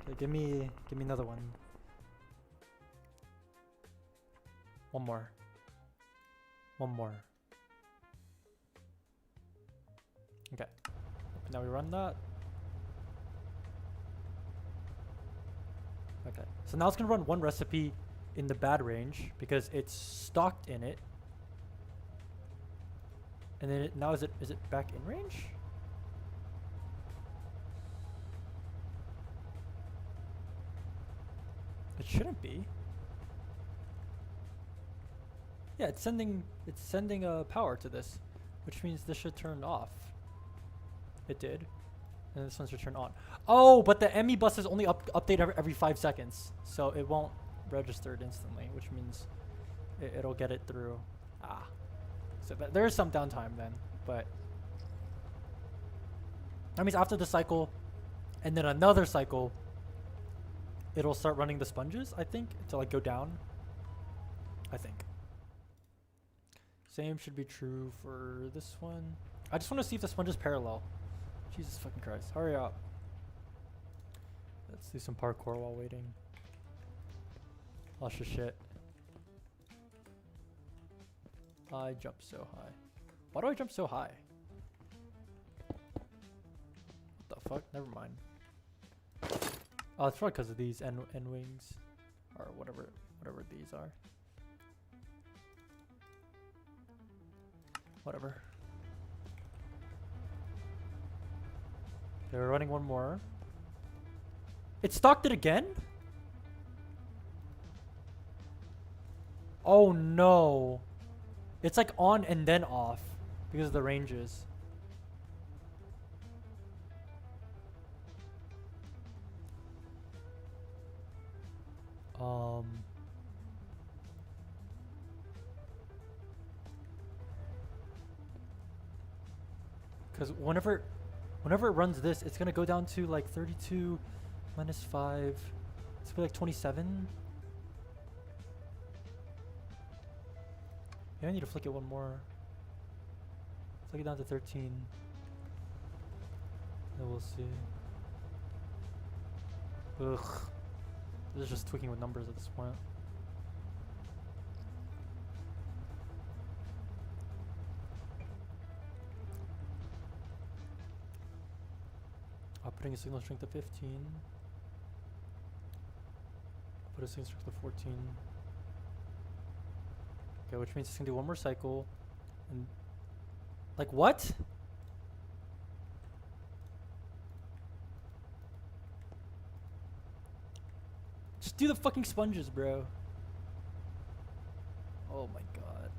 Okay, give me another one. One more. One more. Okay. Now we run that. Okay. So now it's gonna run one recipe in the bad range because it's stocked in it. And then now is it back in range? It shouldn't be. Yeah, it's sending power to this, which means this should turn off. It did. And this one should turn on. Oh, but the ME buses only update every 5 seconds, so it won't register it instantly, which means it'll get it through. Ah. So there is some downtime then, but that means after the cycle and then another cycle, it'll start running the sponges, I think, to like go down. I think. Same should be true for this one. I just want to see if the sponge is parallel. Jesus fucking Christ. Hurry up. Let's do some parkour while waiting. Lost your shit. I jump so high. Why do I jump so high? What the fuck? Never mind. Oh, it's probably because of these end wings, or whatever these are. Whatever. Okay, we're running one more. It stocked it again? Oh no. It's like on and then off because of the ranges. Because whenever it runs this, it's gonna go down to like 32 minus 5. It's gonna be like 27. Maybe I need to flick it one more. Flick it down to 13. Then we'll see. Ugh. This is just tweaking with numbers at this point. Putting a signal strength to 15. Put a signal strength to 14. Okay, which means it's gonna do one more cycle. And like what? Just do the fucking sponges, bro. Oh my god.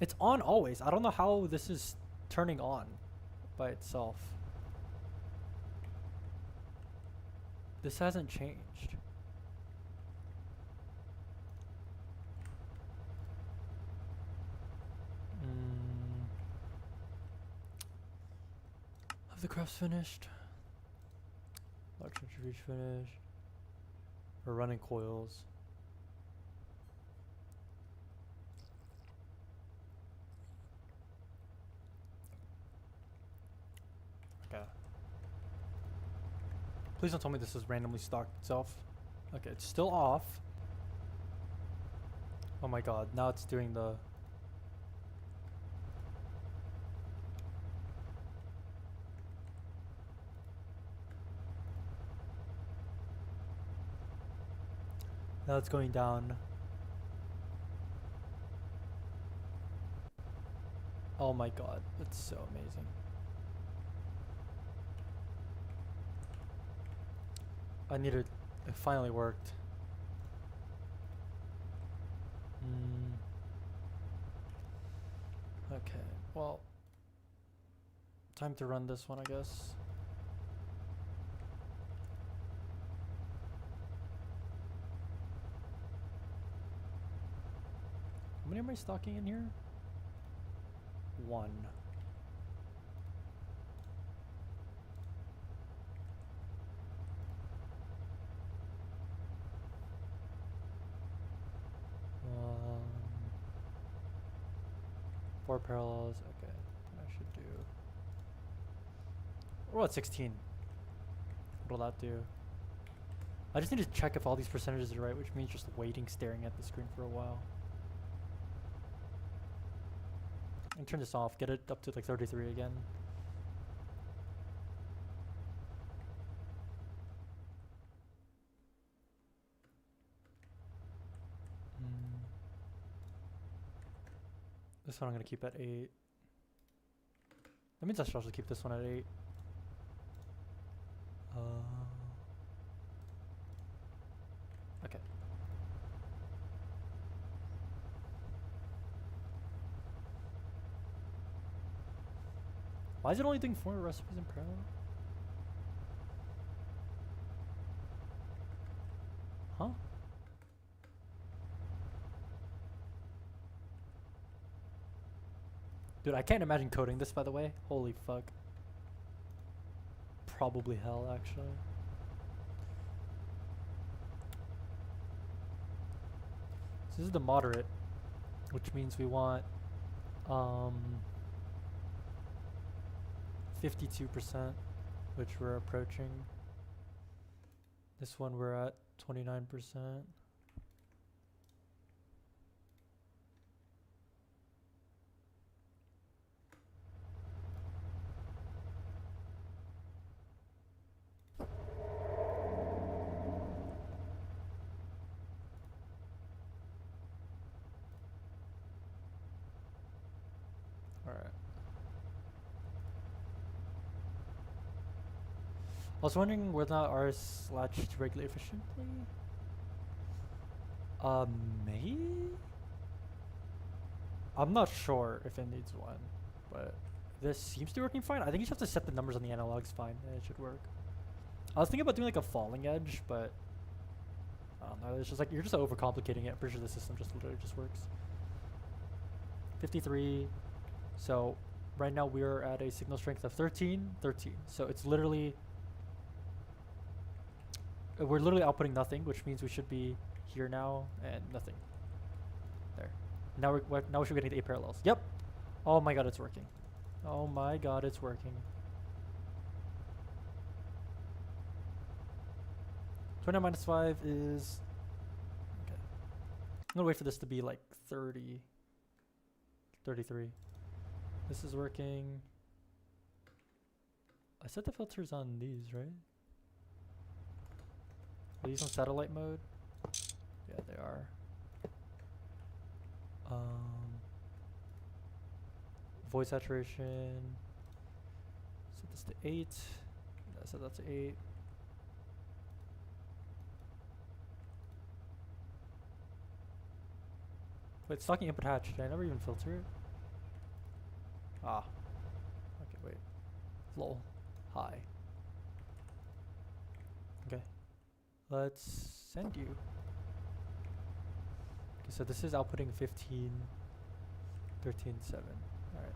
It's on always. I don't know how this is turning on by itself. This hasn't changed. Have the crafts finished? Large centrifuge finished. We're running coils. Okay. Please don't tell me this is randomly stocked itself. Okay, it's still off. Oh my god, now it's doing the... Now it's going down. Oh my god, that's so amazing. I needed... It finally worked. Okay, well... Time to run this one, I guess. How many am I stocking in here? 1. Four parallels. Okay, I should do. We're at 16. What'll that do? I just need to check if all these percentages are right, which means just waiting, staring at the screen for a while. And turn this off. Get it up to like 33 again. This one I'm gonna keep at 8. That means I should also keep this one at 8. Okay. Why is it only doing 4 recipes in parallel? Huh? Dude, I can't imagine coding this, by the way. Holy fuck. Probably hell, actually. So this is the moderate, which means we want 52%, which we're approaching. This one we're at 29%. Alright. I was wondering whether or not ours latched regularly efficiently. Maybe? I'm not sure if it needs one, but this seems to be working fine. I think you just have to set the numbers on the analogs fine, and it should work. I was thinking about doing like a falling edge, but I don't know. It's just like you're just overcomplicating it. I'm pretty sure the system just literally just works. 53. So right now we're at a signal strength of 13. So it's literally we're literally outputting nothing, which means we should be here now and nothing. There. Now we should be getting the 8 parallels. Yep. Oh my god, it's working. Oh my god, it's working. 29 minus 5 is okay. I'm gonna wait for this to be like 30, 33. This is working. I set the filters on these, right? Are these on satellite mode? Yeah, they are. Void saturation. Set this to 8. Yeah, set that to 8. Wait, stocking input hatch. Did I never even filter it? Ah. Okay, wait. Lol. Hi. Okay. Let's send you. Okay, so this is outputting 15, 13, 7. Alright.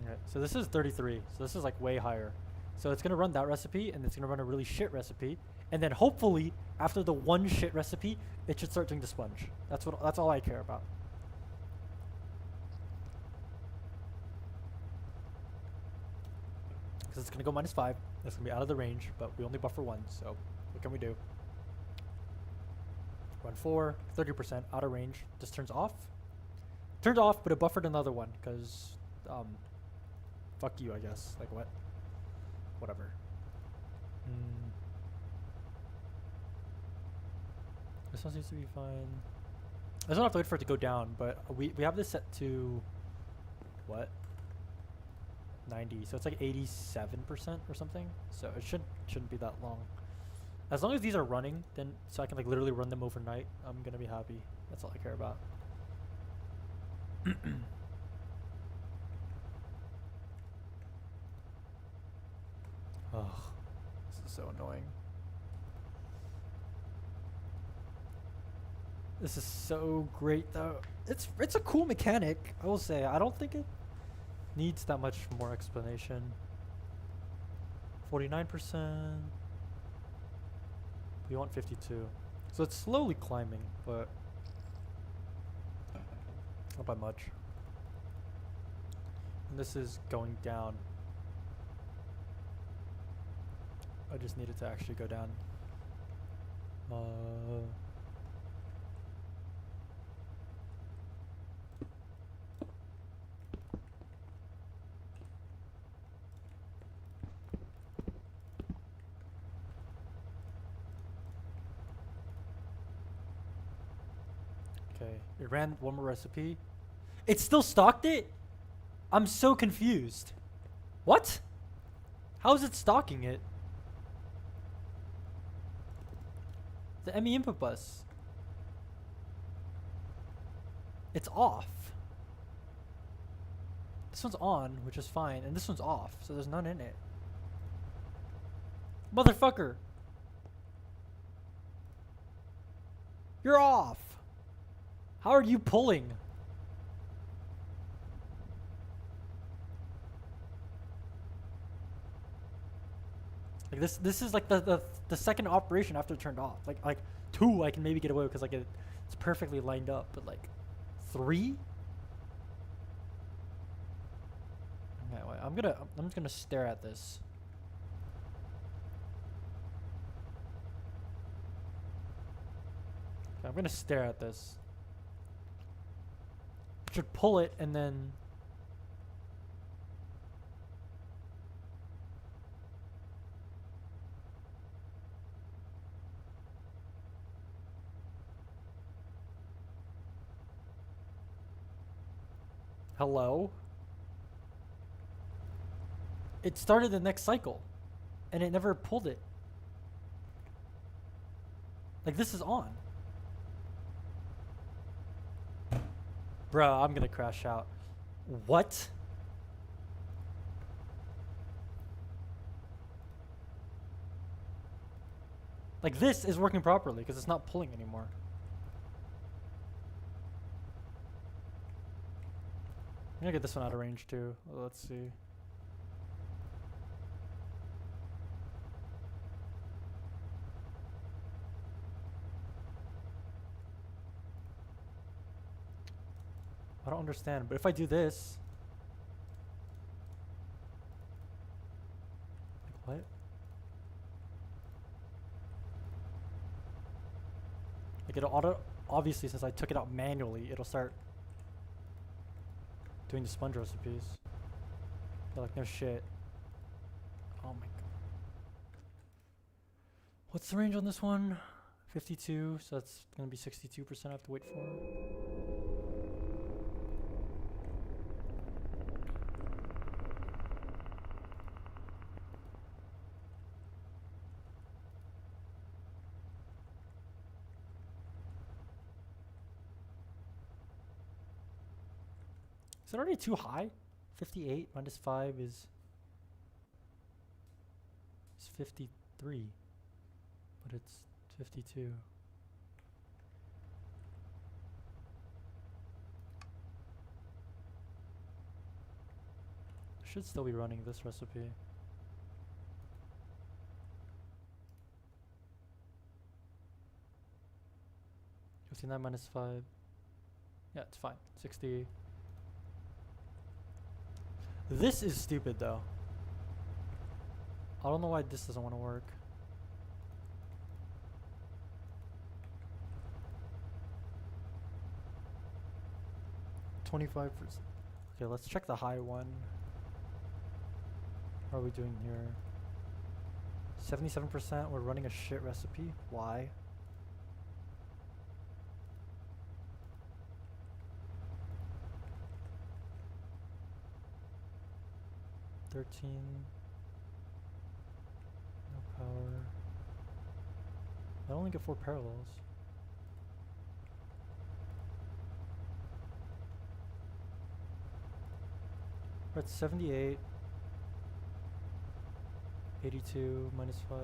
Alright, so this is 33. So this is like way higher. So it's gonna run that recipe, and it's gonna run a really shit recipe, and then hopefully after the one shit recipe, it should start doing the sponge. That's all I care about. Because it's gonna go -5. That's gonna be out of the range, but we only buffer 1. So what can we do? Run 4, 30% out of range. Just turns off. Turned off, but it buffered another one because fuck you, I guess. Like what? Whatever. This one seems to be fine. I just don't have to wait for it to go down, but we have this set to what? 90. So it's like 87% or something. So it shouldn't be that long. As long as these are running, then so I can like literally run them overnight, I'm gonna be happy. That's all I care about. Oh, this is so annoying. This is so great though. It's a cool mechanic, I will say. I don't think it needs that much more explanation. 49%. We want 52. So it's slowly climbing, but not by much. And this is going down. I just need it to actually go down. Okay, it ran one more recipe. It still stocked it? I'm so confused. What? How is it stocking it? The ME input bus. It's off. This one's on, which is fine, and this one's off, so there's none in it. Motherfucker! You're off! How are you pulling? Like this is like the second operation after it turned off. Like 2 I can maybe get away with because like it's perfectly lined up, but like 3? Okay, wait, I'm just gonna stare at this. Okay, I'm gonna stare at this. I should pull it and then. Hello? It started the next cycle and it never pulled it. Like, this is on. Bruh, I'm gonna crash out. What? Like, this is working properly because it's not pulling anymore. I'm gonna get this one out of range too. Let's see. I don't understand, but if I do this, like what? Like it'll auto, obviously since I took it out manually, it'll start doing the sponge recipes. They're like, no shit. Oh my god. What's the range on this one? 52, so that's gonna be 62% I have to wait for. Is it already too high? 58 minus 5 is 53, but it's 52. Should still be running this recipe. $59 minus 5. Yeah, it's fine. 60. This is stupid though. I don't know why this doesn't want to work. $25. Okay, let's check the high one. How are we doing here? 77%. We're running a shit recipe. Why? $13. No power. I only get 4 parallels. We're at 78. 82 minus 5.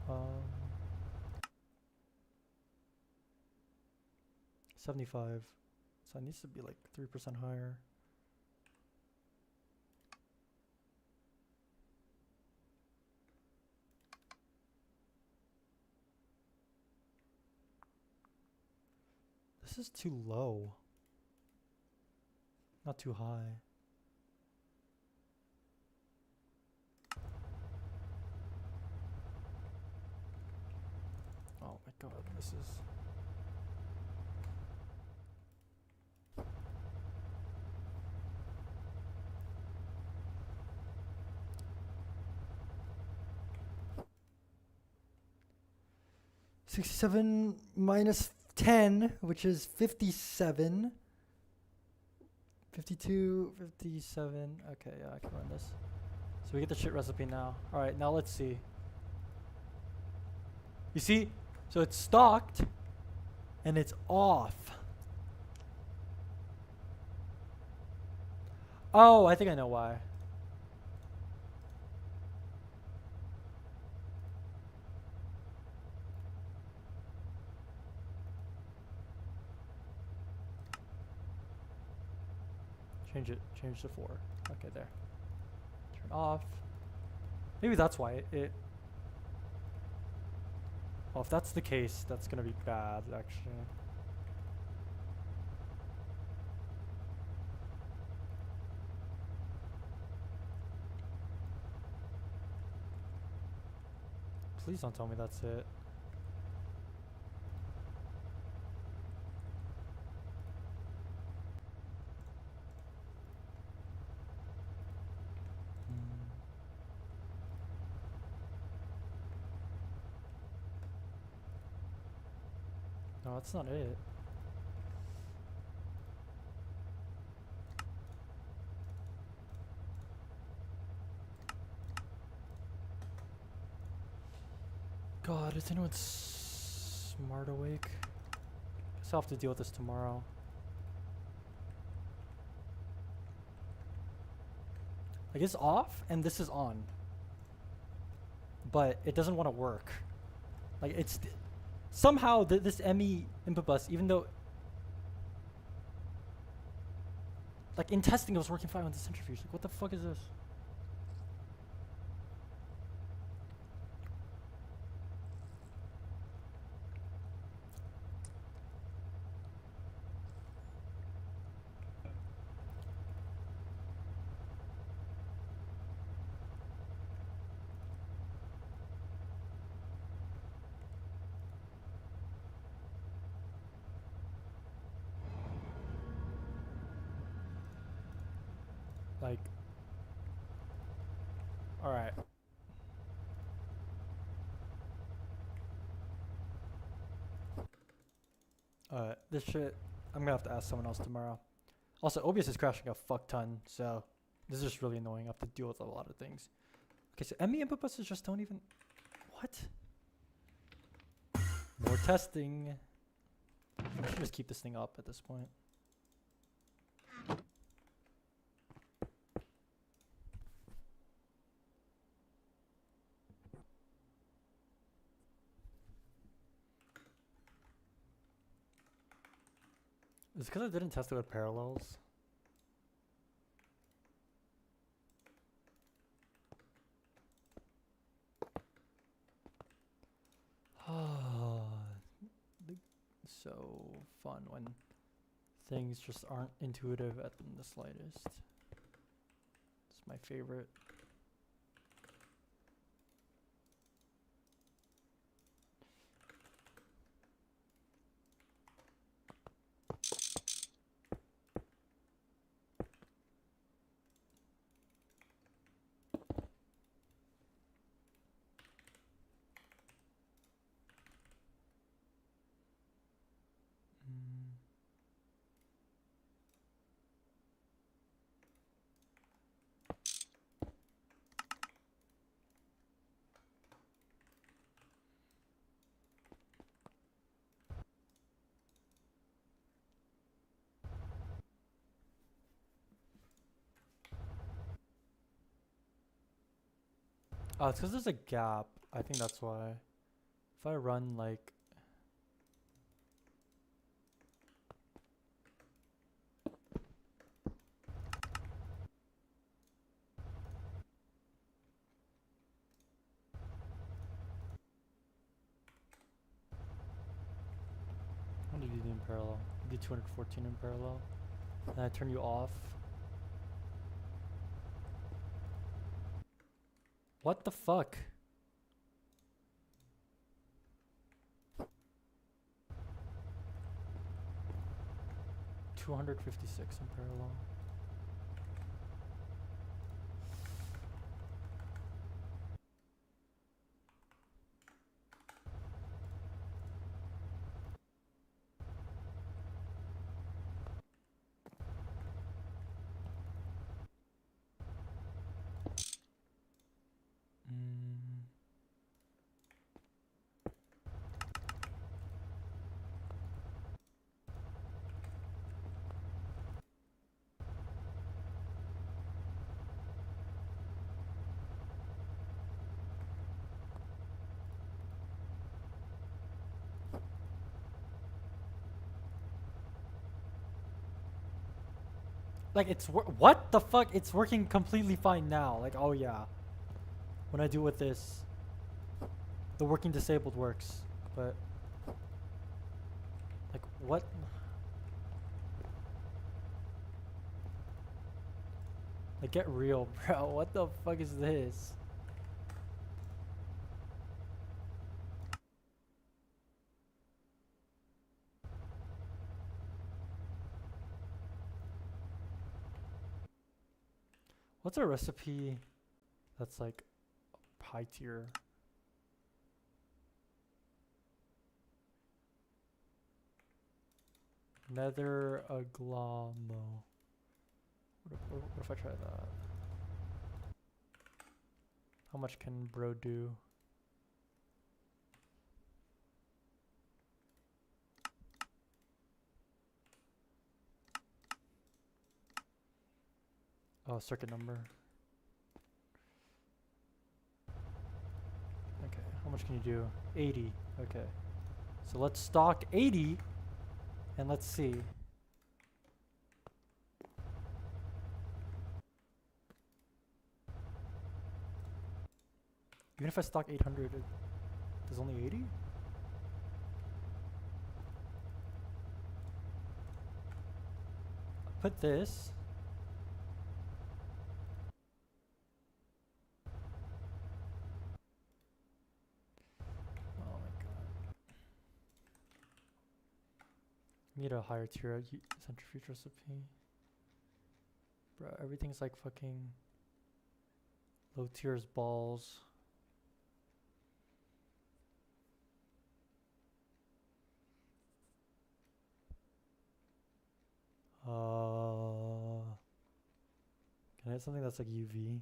Um, 75. So it needs to be like 3% higher. This is too low. Not too high. Oh my god, this is... $67 minus 10, which is 57. 52, 57. Okay, yeah, I can run this. So we get the shit recipe now. Alright, now let's see. You see? So it's stocked and it's off. Oh, I think I know why. Change it. Change to 4. Okay, there. Turn off. Maybe that's why it. Well, if that's the case, that's gonna be bad, actually. Please don't tell me that's it. No, that's not it. God, is anyone smart awake? Guess I'll have to deal with this tomorrow. Like, it's off and this is on. But it doesn't want to work. Like, it's somehow this ME input bus, even though like in testing it was working fine with the centrifuge. Like, what the fuck is this? Like, all right. This shit, I'm gonna have to ask someone else tomorrow. Also, OBS is crashing a fuck ton, so this is just really annoying. I have to deal with a lot of things. Okay, so ME input buses just don't even. What? More testing. I should just keep this thing up at this point. It's because I didn't test it with parallels. So fun when things just aren't intuitive at the slightest. It's my favorite. Oh, it's because there's a gap. I think that's why. If I run like... What did you do in parallel? You did 214 in parallel. Then I turn you off. What the fuck? $256 in parallel. Like it's what the fuck? It's working completely fine now. Like oh yeah, when I do with this, the working disabled works. But like what? Like get real, bro. What the fuck is this? What's a recipe that's like high tier? Nether aglomo. What if I try that? How much can bro do? Oh, circuit number. Okay, how much can you do? 80. Okay. So let's stock 80 and let's see. Even if I stock 800, there's only 80? Put this. Oh my god. Need a higher tier centrifuge recipe. Bro, everything's like fucking low tiers balls. Can I have something that's like UV?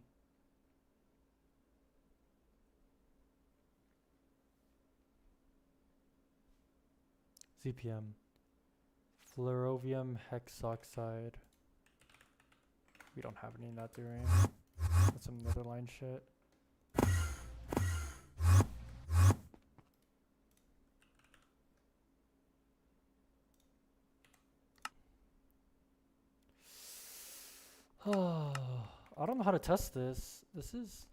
ZPM. Fluorovium hexoxide. We don't have any in that theory. That's some Netherline shit. I don't know how to test this. This is...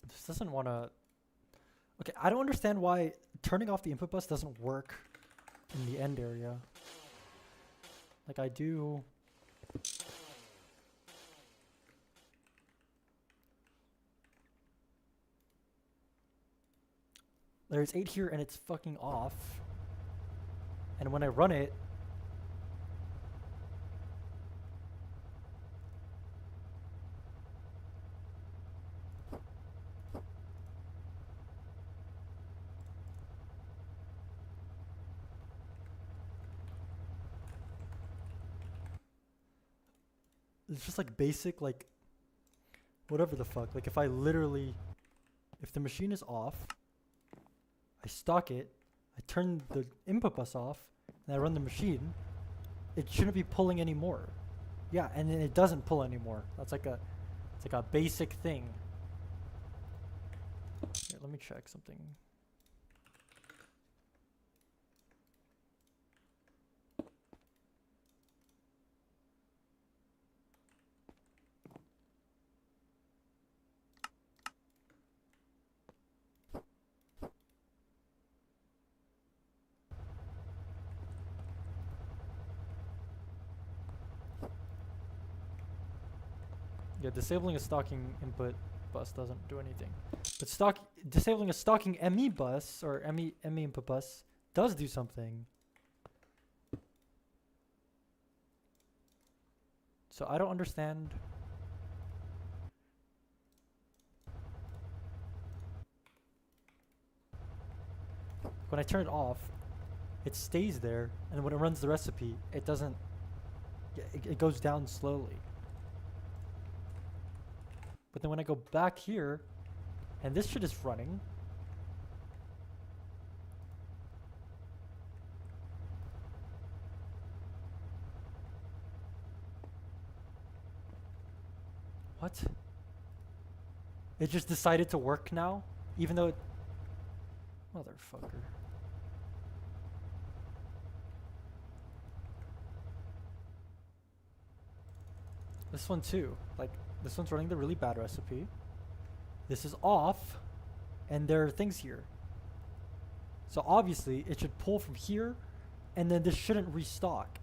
This doesn't want to... Okay, I don't understand why turning off the input bus doesn't work in the end area. Like I do... There's 8 here and it's fucking off. And when I run it... It's just like basic, like, whatever the fuck. Like if I literally, if the machine is off, I stock it, I turn the input bus off, and I run the machine, it shouldn't be pulling anymore. Yeah, and then it doesn't pull anymore. That's like a, it's like a basic thing. Here, let me check something. Yeah, disabling a stocking input bus doesn't do anything. But disabling a stocking ME bus or ME input bus does do something. So I don't understand. When I turn it off, it stays there, and when it runs the recipe, it doesn't. It goes down slowly. But then when I go back here, and this shit is running. What? It just decided to work now? Even though it... Motherfucker. This one too. Like, this one's running the really bad recipe. This is off. And there are things here. So obviously, it should pull from here. And then this shouldn't restock.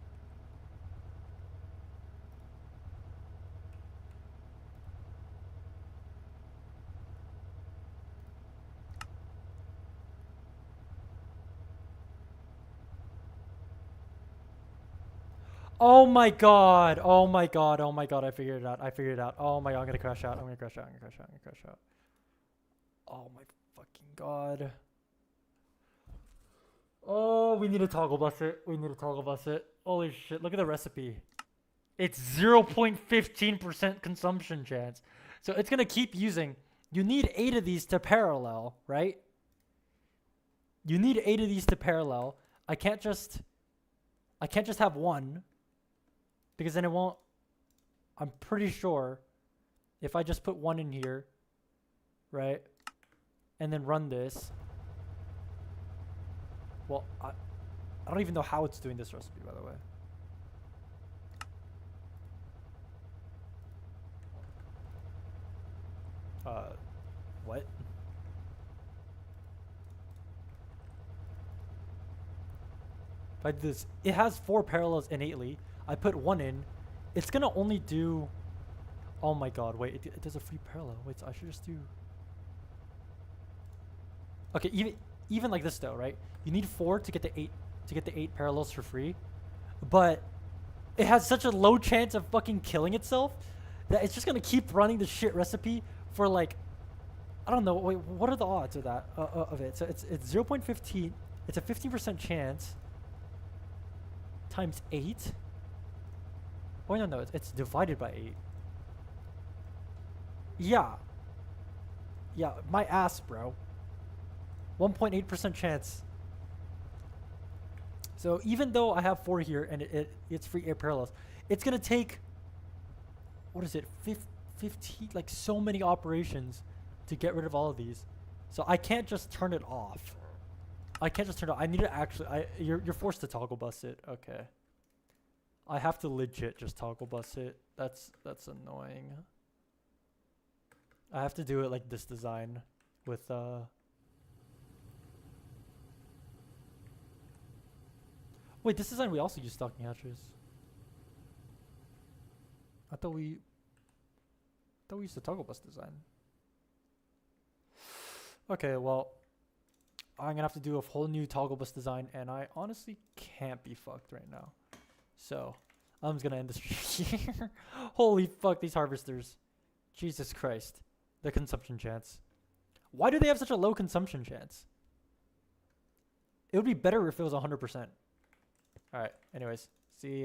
Oh my god. Oh my god. Oh my god. I figured it out. I figured it out. Oh my god. I'm gonna crash out. I'm gonna crash out. I'm gonna crash out. I'm gonna crash out. Oh my fucking god. Oh, we need to toggle bus it. We need to toggle bus it. Holy shit. Look at the recipe. It's 0.15% consumption chance. So it's gonna keep using. You need 8 of these to parallel, right? You need 8 of these to parallel. I can't just have one. Because then it won't. I'm pretty sure if I just put one in here, right, and then run this. Well, I don't even know how it's doing this recipe, by the way. What? If I do this, it has 4 parallels innately. I put 1 in. It's gonna only do... Oh my god, wait, it does a free parallel. Wait, so I should just do... Okay, even like this though, right? You need 4 to get the 8 parallels for free. But it has such a low chance of fucking killing itself that it's just gonna keep running the shit recipe for like... I don't know, wait, what are the odds of that, of it? So it's 0.15, it's a 15% chance times 8. Oh no, it's divided by 8. Yeah. Yeah, my ass, bro. 1.8% chance. So even though I have 4 here and it's free 8 parallels, it's gonna take, what is it, 15, like so many operations to get rid of all of these. So I can't just turn it off. I can't just turn it off. I need to actually, you're forced to toggle bus it. Okay. I have to legit just toggle bus it. That's annoying. I have to do it like this design with Wait, this design we also use stocking hatches. I thought we used the toggle bus design. Okay, well, I'm gonna have to do a whole new toggle bus design, and I honestly can't be fucked right now. So, I'm just gonna end this here. Holy fuck, these harvesters. Jesus Christ. The consumption chance. Why do they have such a low consumption chance? It would be better if it was 100%. Alright, anyways. See